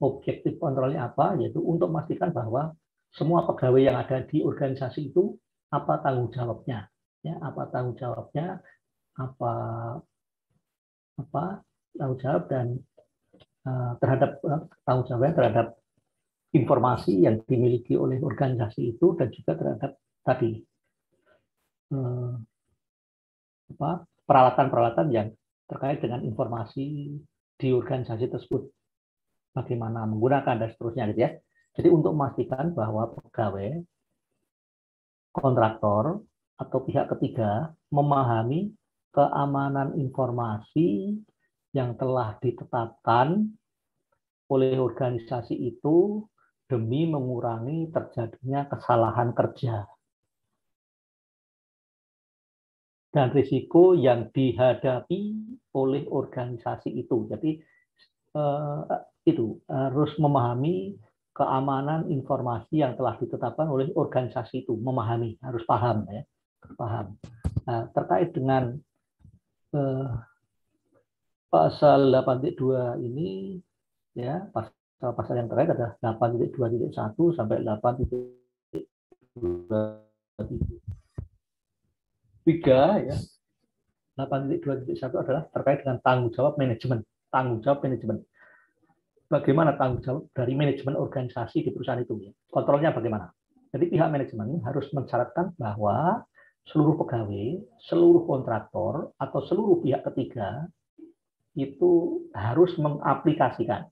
objektif kontrolnya apa? Yaitu untuk memastikan bahwa semua pegawai yang ada di organisasi itu apa tanggung jawabnya, ya, apa tanggung jawabnya, apa tanggung jawab dan tanggung jawabnya terhadap informasi yang dimiliki oleh organisasi itu, dan juga terhadap tadi peralatan-peralatan yang terkait dengan informasi di organisasi tersebut, bagaimana menggunakan dan seterusnya, gitu ya. Jadi untuk memastikan bahwa pegawai, kontraktor, atau pihak ketiga memahami keamanan informasi yang telah ditetapkan oleh organisasi itu demi mengurangi terjadinya kesalahan kerja dan risiko yang dihadapi oleh organisasi itu. Jadi itu harus memahami keamanan informasi yang telah ditetapkan oleh organisasi itu, memahami, harus paham, ya, paham. Nah, terkait dengan pasal 8.2 ini, ya, pasal yang terkait adalah 8.2.1 sampai 8.2.3, ya. 8.2.1 adalah terkait dengan tanggung jawab manajemen. Bagaimana tanggung jawab dari manajemen organisasi di perusahaan itu, ya. Kontrolnya bagaimana? Jadi pihak manajemen harus mensyaratkan bahwa seluruh pegawai, seluruh kontraktor, atau seluruh pihak ketiga itu harus mengaplikasikan,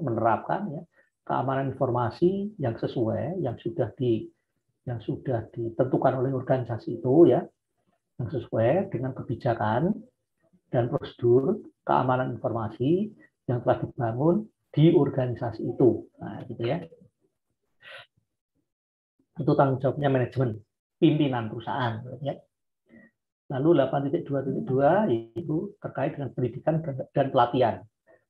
menerapkan, ya, keamanan informasi yang sesuai, yang sudah ditentukan oleh organisasi itu, ya, yang sesuai dengan kebijakan dan prosedur keamanan informasi yang telah dibangun di organisasi itu. Nah, gitu ya. Itu tanggung jawabnya manajemen, pimpinan perusahaan, ya. Lalu 8.2.2 itu terkait dengan pendidikan dan pelatihan.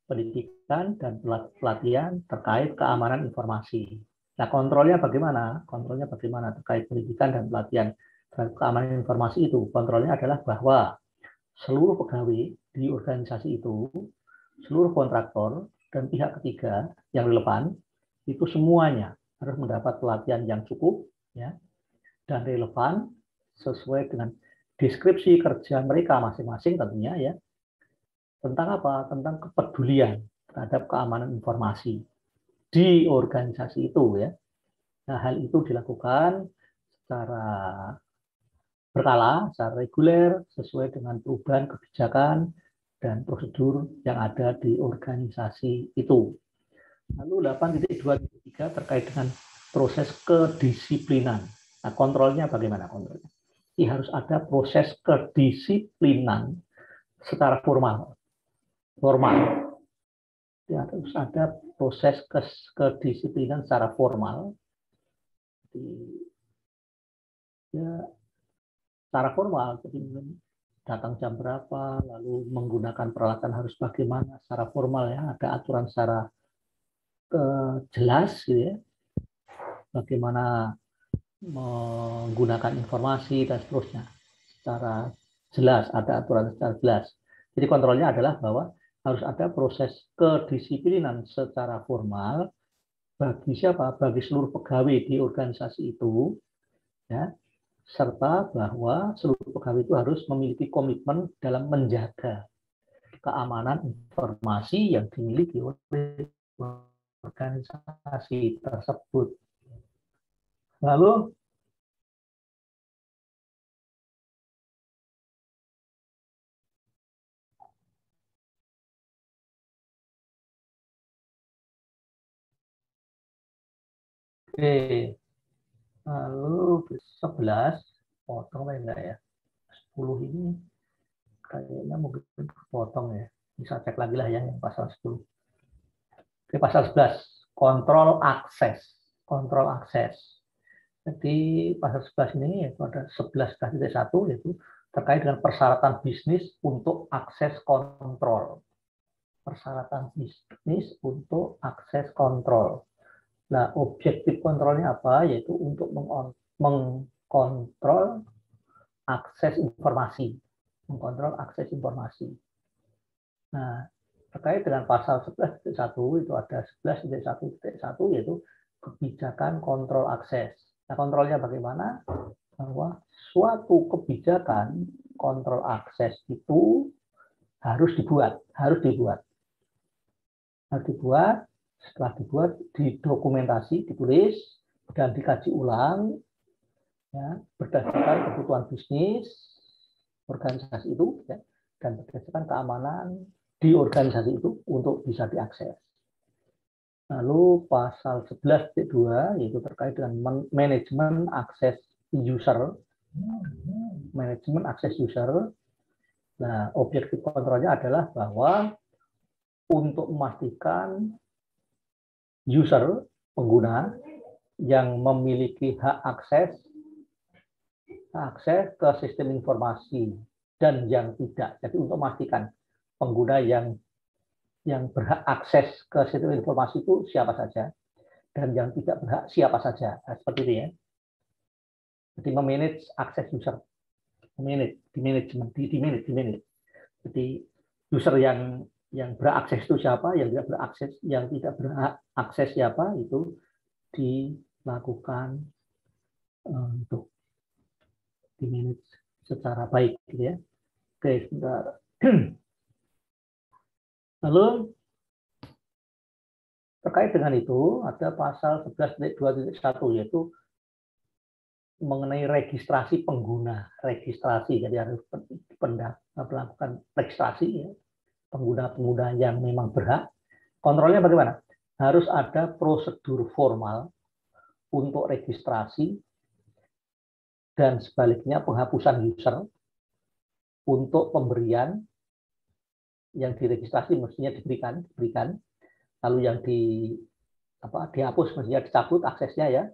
Pendidikan dan pelatihan terkait keamanan informasi. Nah, kontrolnya bagaimana? Kontrolnya bagaimana terkait pendidikan dan pelatihan terkait keamanan informasi itu? Kontrolnya adalah bahwa seluruh pegawai di organisasi itu, seluruh kontraktor, dan pihak ketiga yang relevan, itu semuanya harus mendapat pelatihan yang cukup, ya, dan relevan sesuai dengan deskripsi kerja mereka masing-masing tentunya, ya, tentang apa? Tentang kepedulian terhadap keamanan informasi di organisasi itu, ya. Nah, hal itu dilakukan secara berkala, secara reguler, sesuai dengan perubahan kebijakan dan prosedur yang ada di organisasi itu. Lalu 8.2.3 terkait dengan proses kedisiplinan. Nah, kontrolnya bagaimana kontrolnya? Ini harus ada proses kedisiplinan secara formal. Ya, harus ada proses kedisiplinan secara formal. Ya, secara formal, jadi datang jam berapa, lalu menggunakan peralatan harus bagaimana, secara formal, ya, ada aturan secara jelas, gitu ya, bagaimana menggunakan informasi dan seterusnya, secara jelas, ada aturan secara jelas. Jadi kontrolnya adalah bahwa harus ada proses kedisiplinan secara formal bagi siapa? Bagi seluruh pegawai di organisasi itu, ya, serta bahwa seluruh pegawai itu harus memiliki komitmen dalam menjaga keamanan informasi yang dimiliki oleh organisasi tersebut. Lalu Oke, lalu 11 potong apa enggak ya? 10 ini kayaknya mungkin potong ya. Bisa cek lagi lah ya yang pasal 10. Oke, pasal 11, kontrol akses. Kontrol akses. Jadi pasal 11 ini yaitu ada 11.1 yaitu terkait dengan persyaratan bisnis untuk akses kontrol. Persyaratan bisnis untuk akses kontrol. Nah, objektif kontrolnya apa? Yaitu untuk mengkontrol akses informasi. Mengkontrol akses informasi. Nah, terkait dengan pasal 11.1 itu ada 11.1.1 yaitu kebijakan kontrol akses. Nah, kontrolnya bagaimana? Bahwa suatu kebijakan kontrol akses itu harus dibuat. Setelah dibuat, didokumentasi, ditulis, dan dikaji ulang ya, berdasarkan kebutuhan bisnis organisasi itu ya, dan berdasarkan keamanan di organisasi itu untuk bisa diakses. Lalu pasal 11.2 yaitu terkait dengan manajemen akses user. Manajemen akses user. Nah, objektif kontrolnya adalah bahwa untuk memastikan user, pengguna yang memiliki hak akses ke sistem informasi dan yang tidak. Jadi untuk memastikan pengguna yang berhak akses ke sistem informasi itu siapa saja dan yang tidak berhak siapa saja. Nah, seperti itu ya. Jadi memanage akses user, di manage. Jadi user yang berakses itu siapa, yang tidak berakses siapa itu dilakukan untuk di manage secara baik, gitu ya. Oke, sebentar. Lalu terkait dengan itu ada pasal 11.2.1 yaitu mengenai registrasi pengguna, jadi harus melakukan registrasi ya, pengguna-pengguna yang memang berhak. Kontrolnya bagaimana? Harus ada prosedur formal untuk registrasi dan sebaliknya penghapusan user. Untuk pemberian yang diregistrasi mestinya diberikan, lalu yang dihapus mestinya dicabut aksesnya ya.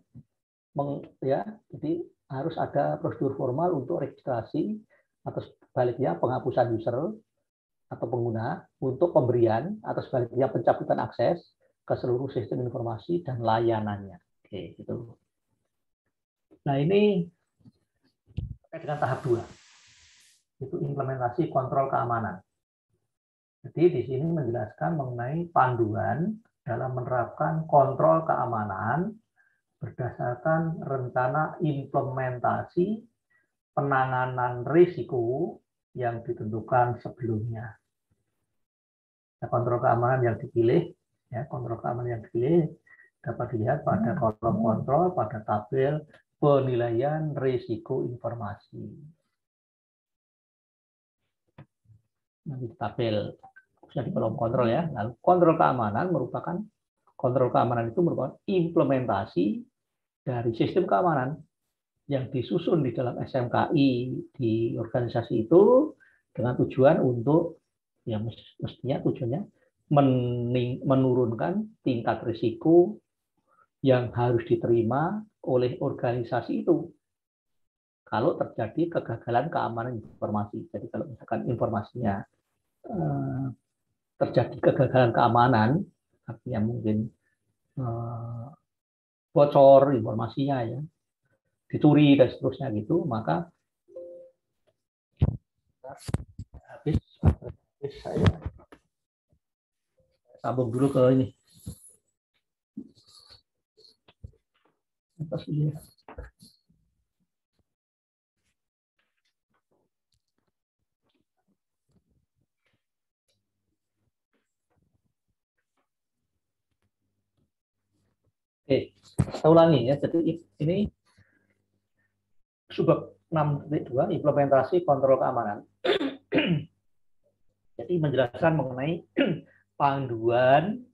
Jadi harus ada prosedur formal untuk registrasi atau sebaliknya penghapusan user atau pengguna, untuk pemberian atau sebaliknya pencabutan akses ke seluruh sistem informasi dan layanannya. Oke, gitu. Nah, ini terkait dengan tahap 2. Itu implementasi kontrol keamanan. Jadi di sini menjelaskan mengenai panduan dalam menerapkan kontrol keamanan berdasarkan rencana implementasi penanganan risiko yang ditentukan sebelumnya. Nah, kontrol keamanan yang dipilih dapat dilihat pada kolom kontrol pada tabel penilaian risiko informasi. Nanti tabel bisa di kolom kontrol ya. Lalu kontrol keamanan itu merupakan implementasi dari sistem keamanan yang disusun di dalam SMKI di organisasi itu dengan tujuan untuk mestinya tujuannya menurunkan tingkat risiko yang harus diterima oleh organisasi itu kalau terjadi kegagalan keamanan informasi. Jadi kalau misalkan informasinya terjadi kegagalan keamanan, artinya mungkin bocor informasinya ya, dicuri dan seterusnya gitu, maka habis saya sambung dulu ke ini. Atas ini. Oke, saya ulangi ya. Jadi ini subbab 6.2 implementasi kontrol keamanan. Jadi menjelaskan mengenai panduan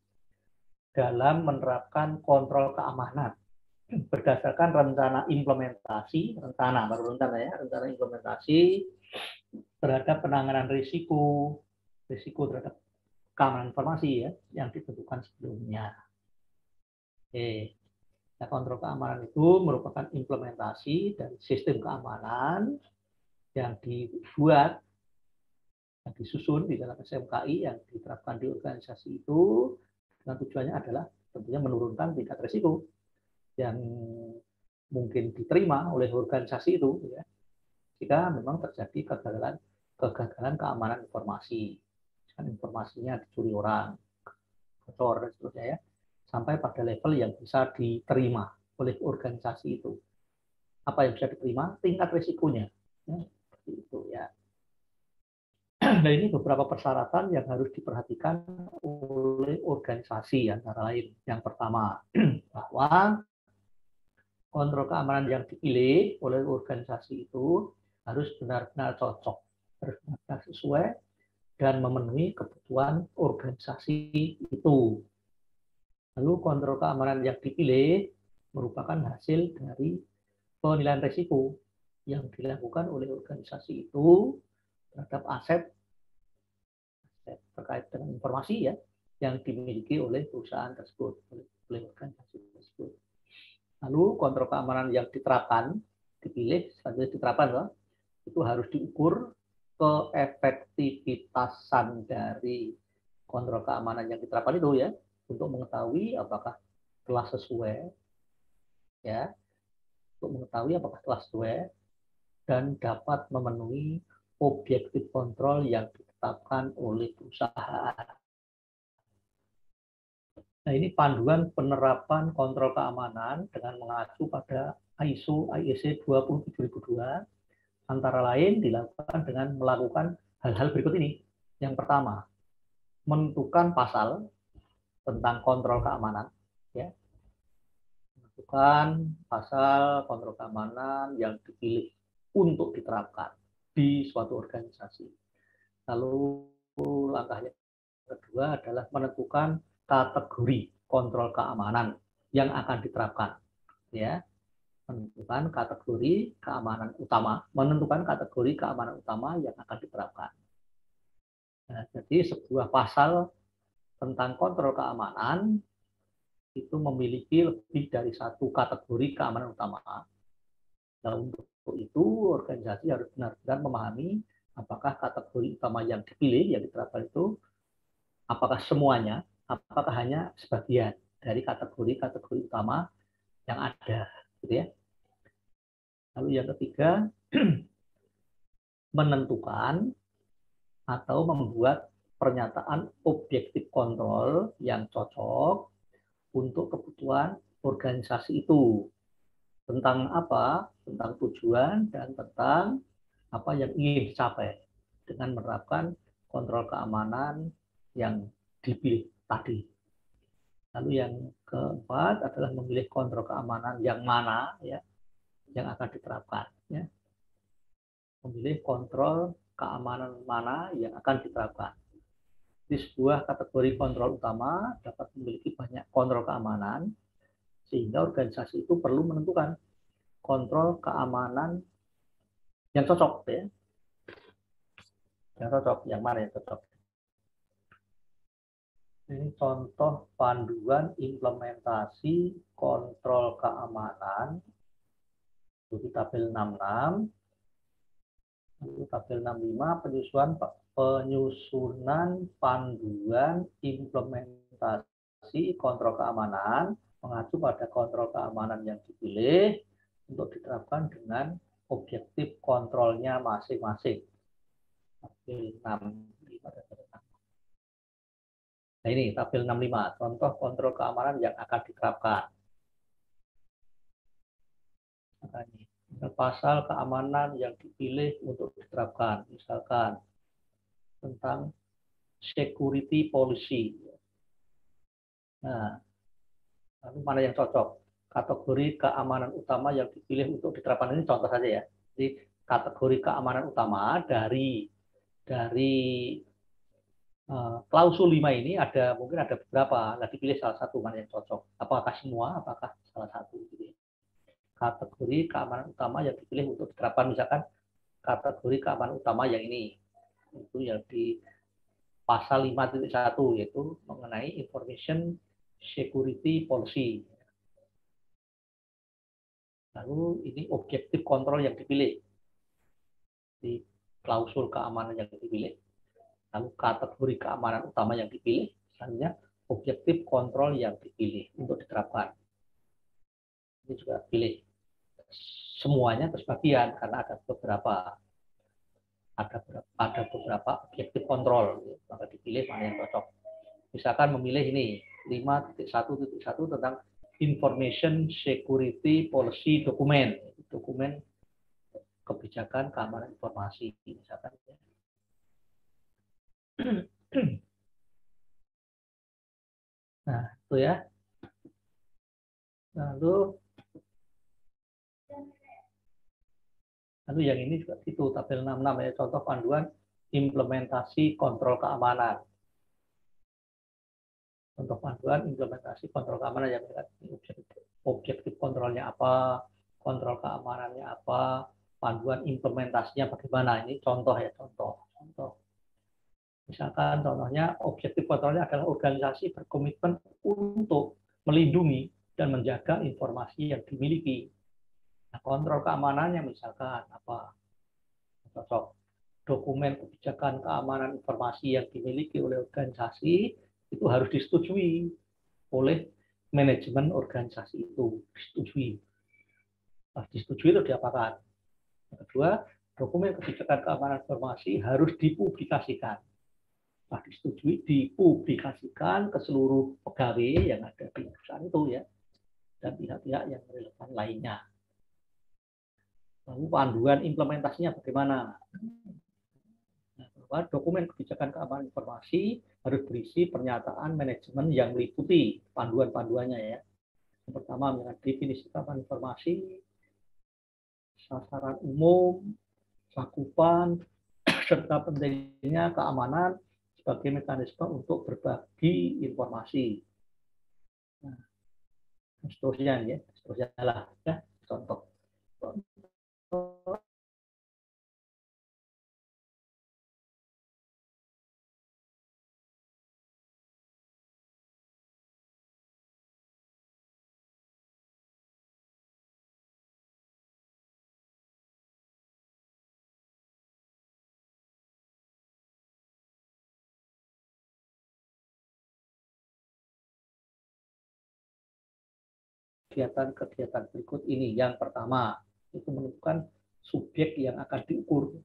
dalam menerapkan kontrol keamanan. berdasarkan rencana implementasi, rencana implementasi terhadap penanganan risiko terhadap keamanan informasi ya yang ditentukan sebelumnya. Oke. Nah, kontrol keamanan itu merupakan implementasi dari sistem keamanan yang dibuat, yang disusun di dalam SMKI yang diterapkan di organisasi itu dengan tujuannya adalah tentunya menurunkan tingkat risiko yang mungkin diterima oleh organisasi itu ya, jika memang terjadi kegagalan keamanan informasi, informasinya dicuri orang, bocor dan seterusnya ya, sampai pada level yang bisa diterima oleh organisasi itu. Apa yang bisa diterima? Tingkat risikonya. Ya, seperti itu ya. Nah, ini beberapa persyaratan yang harus diperhatikan oleh organisasi antara lain. Yang pertama, bahwa kontrol keamanan yang dipilih oleh organisasi itu harus benar-benar cocok, harus benar-benar sesuai dan memenuhi kebutuhan organisasi itu. Lalu kontrol keamanan yang dipilih merupakan hasil dari penilaian risiko yang dilakukan oleh organisasi itu terhadap aset terkait dengan informasi ya yang dimiliki oleh perusahaan tersebut, oleh organisasi tersebut. Lalu kontrol keamanan yang dipilih, selanjutnya diterapkan, itu harus diukur keefektivitasan dari kontrol keamanan yang diterapkan itu ya, untuk mengetahui apakah telah sesuai, ya, untuk mengetahui apakah telah sesuai dan dapat memenuhi objektif kontrol yang ditetapkan oleh perusahaan. Nah, ini panduan penerapan kontrol keamanan dengan mengacu pada ISO IEC 27002, antara lain dilakukan dengan melakukan hal-hal berikut ini. Yang pertama, menentukan pasal tentang kontrol keamanan, ya. Menentukan pasal kontrol keamanan yang dipilih untuk diterapkan di suatu organisasi. Lalu langkah yang kedua adalah menentukan kategori kontrol keamanan yang akan diterapkan, ya. Menentukan kategori keamanan utama yang akan diterapkan. Nah, jadi sebuah pasal tentang kontrol keamanan itu memiliki lebih dari satu kategori keamanan utama. Nah, untuk itu organisasi harus benar-benar memahami apakah kategori utama yang dipilih, yang diterapkan itu, apakah semuanya, apakah hanya sebagian dari kategori-kategori utama yang ada, gitu ya. Lalu yang ketiga, menentukan atau membuat pernyataan objektif kontrol yang cocok untuk kebutuhan organisasi itu. Tentang apa? Tentang tujuan dan tentang apa yang ingin dicapai dengan menerapkan kontrol keamanan yang dipilih tadi. Lalu yang keempat adalah memilih kontrol keamanan yang mana ya, yang akan diterapkan. Ya. Memilih kontrol keamanan mana yang akan diterapkan. Di sebuah kategori kontrol utama dapat memiliki banyak kontrol keamanan, sehingga organisasi itu perlu menentukan kontrol keamanan yang cocok, ya. Yang cocok, yang mana yang cocok. Ini contoh panduan implementasi kontrol keamanan di tabel 66. Tabel 65 penyusunan panduan implementasi kontrol keamanan mengacu pada kontrol keamanan yang dipilih untuk diterapkan dengan objektif kontrolnya masing-masing. Tabel 65. Nah, ini tabel 65, contoh kontrol keamanan yang akan diterapkan. Nah, ini pasal keamanan yang dipilih untuk diterapkan, misalkan tentang security policy. Nah, lalu mana yang cocok? Kategori keamanan utama yang dipilih untuk diterapkan ini contoh saja ya. Jadi kategori keamanan utama dari klausul 5 ini mungkin ada beberapa. Nah, dipilih salah satu mana yang cocok. Apakah semua? Apakah salah satu? Gitu ya. kategori keamanan utama yang dipilih untuk diterapkan. Misalkan kategori keamanan utama yang ini, itu yang di pasal 5.1 yaitu mengenai information security policy. Lalu ini objektif kontrol yang dipilih di klausul keamanan yang dipilih. Lalu kategori keamanan utama yang dipilih, selanjutnya objektif kontrol yang dipilih untuk diterapkan. Ini juga pilih semuanya tersebagian karena ada beberapa objektif kontrol, maka dipilih mana yang cocok. Misalkan memilih ini 5.1.1 tentang information security policy dokumen kebijakan keamanan informasi misalkan. Nah, itu ya. Lalu yang ini juga itu tabel 66 ya, contoh panduan implementasi kontrol keamanan. Contoh panduan implementasi kontrol keamanan yang objektif kontrolnya apa, kontrol keamanannya apa, panduan implementasinya bagaimana. Ini contoh ya, contoh. Misalkan contohnya objektif kontrolnya adalah organisasi berkomitmen untuk melindungi dan menjaga informasi yang dimiliki. Nah, kontrol keamanannya misalkan apa? Cocok. Dokumen kebijakan keamanan informasi yang dimiliki oleh organisasi itu harus disetujui oleh manajemen organisasi itu. Disetujui. Nah, disetujui itu diapakan? Yang kedua, dokumen kebijakan keamanan informasi harus dipublikasikan. Nah, disetujui dipublikasikan ke seluruh pegawai yang ada di perusahaan itu ya, dan pihak-pihak yang relevan lainnya. Lalu panduan implementasinya bagaimana? Nah, bahwa dokumen kebijakan keamanan informasi harus berisi pernyataan manajemen yang meliputi panduan-panduannya ya. Yang pertama dengan definisi keamanan informasi, sasaran umum, cakupan, serta pentingnya keamanan sebagai mekanisme untuk berbagi informasi. Nah, seterusnya ya, seterusnya lah ya, contoh. Kegiatan-kegiatan berikut ini. Yang pertama, itu menentukan subjek yang akan diukur.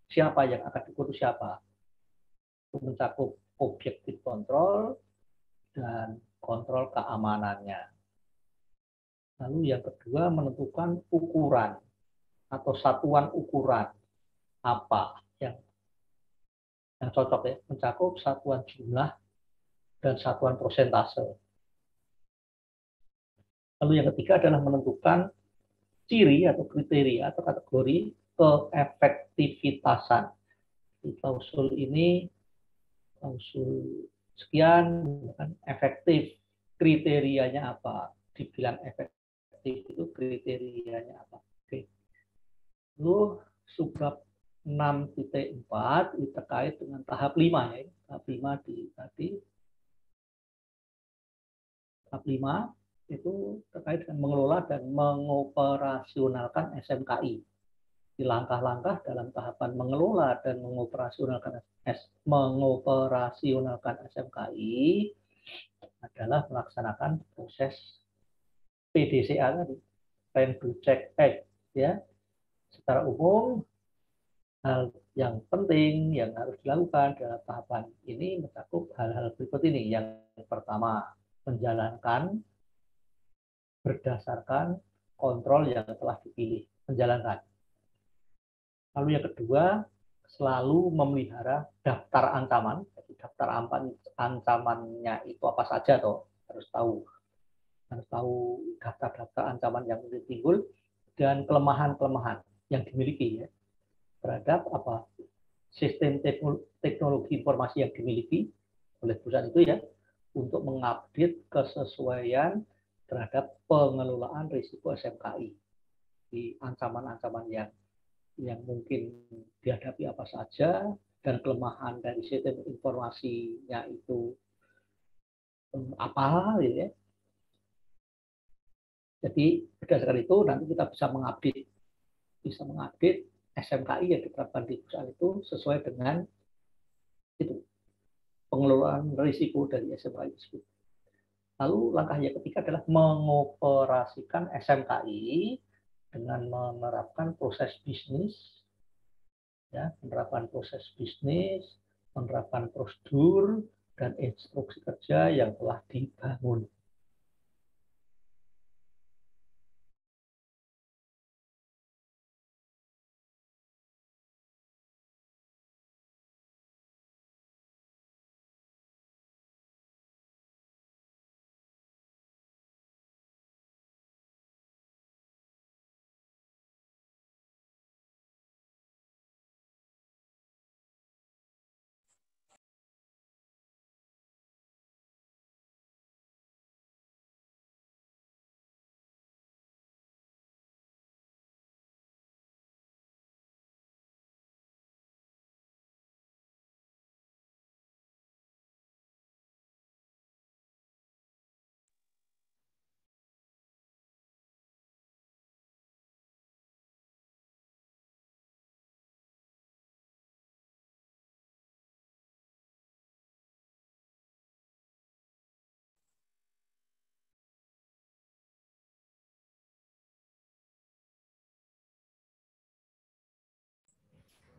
Siapa yang akan diukur itu siapa? Itu mencakup objektif kontrol dan kontrol keamanannya. Lalu yang kedua, menentukan ukuran atau satuan ukuran apa yang cocok ya, mencakup satuan jumlah dan satuan persentase. Lalu yang ketiga adalah menentukan ciri atau kriteria atau kategori keefektivitasan. Di klausul ini, klausul sekian, kan efektif, kriterianya apa? Dibilang efektif itu kriterianya apa? Oke. Lalu subbab 6.4 itu terkait dengan tahap 5 ya. Tahap 5 di tadi. Tahap 5 itu terkait dengan mengelola dan mengoperasionalkan SMKI. Di langkah-langkah dalam tahapan mengelola dan mengoperasionalkan SMKI adalah melaksanakan proses PDCA tadi, Plan Do Check Act ya. Secara umum hal yang penting yang harus dilakukan dalam tahapan ini mencakup hal-hal berikut ini. Yang pertama, menjalankan berdasarkan kontrol yang telah dipilih, menjalankan. Lalu yang kedua, selalu memelihara daftar ancaman. Jadi daftar ancamannya itu apa saja toh, harus tahu daftar-daftar ancaman yang mungkin timbul dan kelemahan-kelemahan yang dimiliki ya, terhadap apa sistem teknologi informasi yang dimiliki oleh perusahaan itu ya, untuk mengupdate kesesuaian terhadap pengelolaan risiko SMKI di ancaman-ancaman yang mungkin dihadapi apa saja, dan kelemahan dari sistem informasinya itu apa, gitu ya. Jadi berdasarkan itu nanti kita bisa mengupdate SMKI yang diterapkan di perusahaan itu sesuai dengan itu pengelolaan risiko dari SMKI tersebut. Lalu langkah yang ketiga adalah mengoperasikan SMKI dengan menerapkan proses bisnis, ya, menerapkan proses bisnis, menerapkan prosedur dan instruksi kerja yang telah dibangun.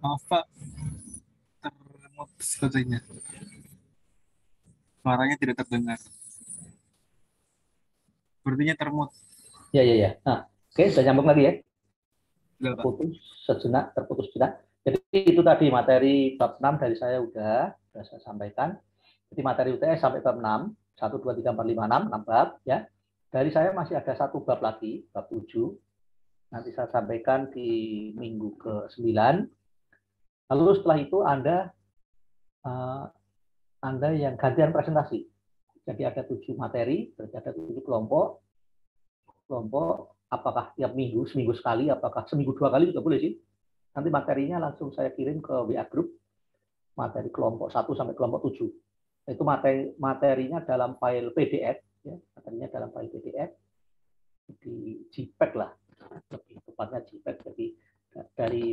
Maaf Pak, termut sepertinya. Suaranya tidak terdengar. Sepertinya termut. Ya, ya, ya. Nah, oke, sudah nyambung lagi ya. Sudah Pak. Terputus sejenak. Jadi itu tadi materi bab 6 dari saya sudah saya sampaikan. Jadi materi UTS sampai bab 6, 1, 2, 3, 4, 5, 6 bab ya. Dari saya masih ada satu bab lagi, bab 7. Nanti saya sampaikan di minggu ke-9. Lalu setelah itu Anda yang gantian presentasi. Jadi ada 7 materi, berarti ada 7 kelompok. Apakah tiap minggu, seminggu sekali, apakah seminggu 2 kali juga boleh sih. Nanti materinya langsung saya kirim ke WA Group, materi kelompok 1 sampai kelompok 7. Itu materinya dalam file PDF, ya, materinya dalam file PDF, di JPEG lah, lebih tepatnya JPEG. Jadi dari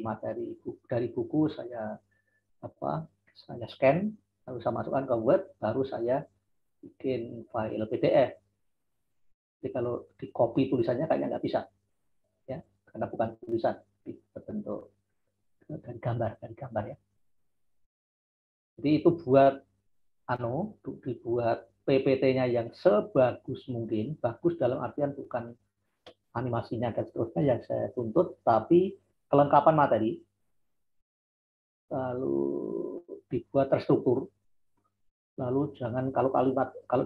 buku saya scan, lalu saya masukkan ke Word, baru saya bikin file PDF. Jadi kalau di copy tulisannya kayaknya nggak bisa, ya, karena bukan tulisan, berbentuk dari gambar ya. Jadi itu dibuat PPT-nya yang sebagus mungkin, bagus dalam artian bukan animasinya dan seterusnya yang saya tuntut, tapi kelengkapan materi, lalu dibuat terstruktur, lalu jangan kalau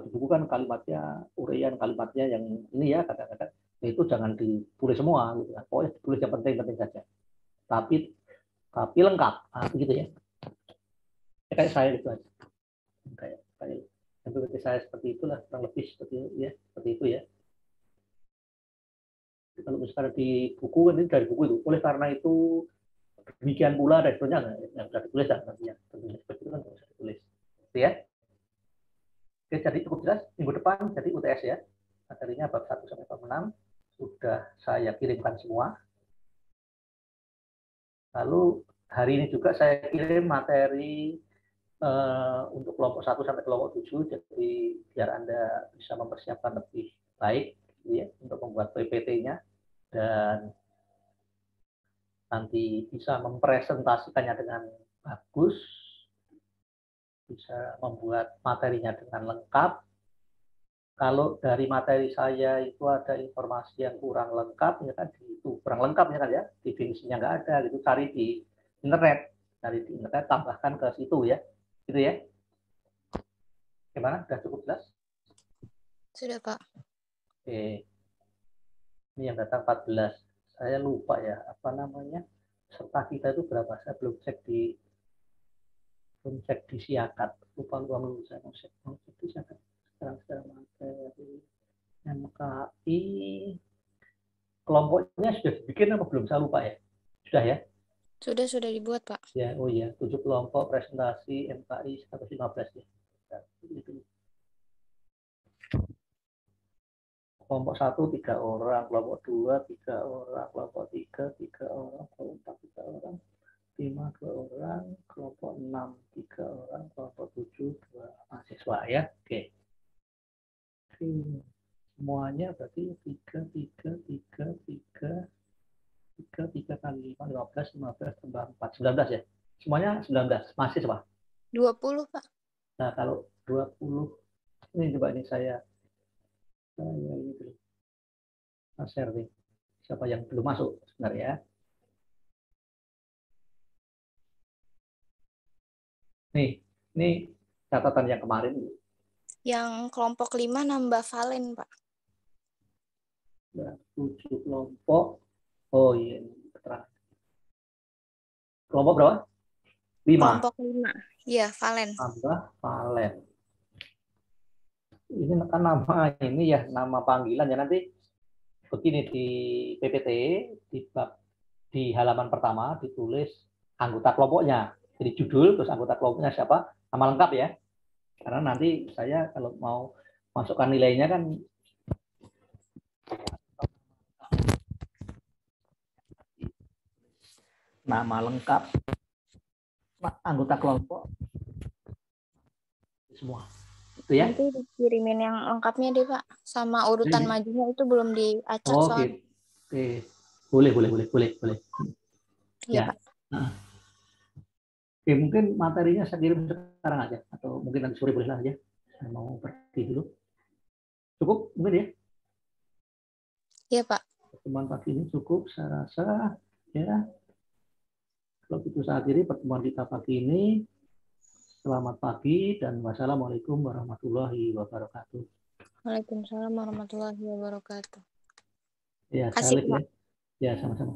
di buku kan kalimatnya, uraian kalimatnya yang ini ya, kadang-kadang itu jangan ditulis semua gitu kan. Pokoknya ditulis yang penting-penting saja. Tapi lengkap, begitu ya. Kayak saya itu aja. Kayak seperti saya seperti itulah, kurang lebih seperti itu ya. Kalau misalnya di buku ini dari buku itu, oleh karena itu demikian pula dan sebenarnya nggak bisa ditulis kan nantinya. Tentunya seperti itu kan nggak bisa ditulis. Gitu ya. Oke, jadi cukup jelas. Minggu depan jadi UTS ya. Materinya bab 1 sampai bab 6 sudah saya kirimkan semua. Lalu hari ini juga saya kirim materi untuk kelompok 1 sampai kelompok 7, jadi biar Anda bisa mempersiapkan lebih baik gitu ya, untuk membuat PPT-nya dan nanti bisa mempresentasikannya dengan bagus, bisa membuat materinya dengan lengkap. Kalau dari materi saya itu ada informasi yang kurang lengkap, ya kan itu kurang lengkap ya kan ya, definisinya nggak ada, gitu cari di internet, tambahkan ke situ ya, gitu ya. Gimana? Sudah cukup jelas? Sudah, Pak. Oke. Ini yang datang 14. Saya lupa ya, apa namanya, serta kita itu berapa? Saya belum cek di Siakat. Lupa saya mau cek di Siakat. Sekarang materi MKA kelompoknya sudah dibikin apa belum? Saya lupa ya. Sudah ya? Sudah dibuat, Pak. Ya, oh iya, 7 kelompok presentasi MKI 115 ya. Itu. Kelompok 1 3 orang, kelompok 2 3 orang, kelompok 3 3 orang, kelompok 4 3 orang, 5 2 orang, kelompok 6 3 orang, kelompok 7 2 mahasiswa ya. Oke. Semuanya berarti 3 3 3 3 3 kali 5 15 tambah 4 19 ya. Semuanya 19 mahasiswa. 20, Pak. Nah, kalau 20 ini coba ini saya ini dulu. Share nih. Siapa yang belum masuk sebenarnya? Ini catatan yang kemarin. Yang kelompok 5 nambah valen, Pak. 7 kelompok. Oh iya, keterangan. Kelompok berapa? 5. Kelompok 5. Iya, valen. Tambah valen. Ini kan nama ini ya, nama panggilan ya, nanti begini di PPT di halaman pertama ditulis anggota kelompoknya. Jadi judul terus anggota kelompoknya siapa, nama lengkap ya. Karena nanti saya kalau mau masukkan nilainya kan nama lengkap anggota kelompok semua. Itu ya. Nanti dikirimin yang lengkapnya deh, Pak. Sama urutan majunya itu belum diacak Oh, soalnya. Oke. Boleh. Iya, Ya. Pak. Oke, mungkin materinya saya kirim sekarang aja atau mungkin nanti sore boleh lah aja. Saya mau pergi dulu. Cukup mungkin ya? Iya, Pak. Pertemuan pagi ini cukup saya rasa ya. Kalau itu saya akhiri pertemuan kita pagi ini. Selamat pagi dan wassalamualaikum warahmatullahi wabarakatuh. Waalaikumsalam warahmatullahi wabarakatuh. Ya, Kasih, saya Pak. ya. Ya, sama-sama.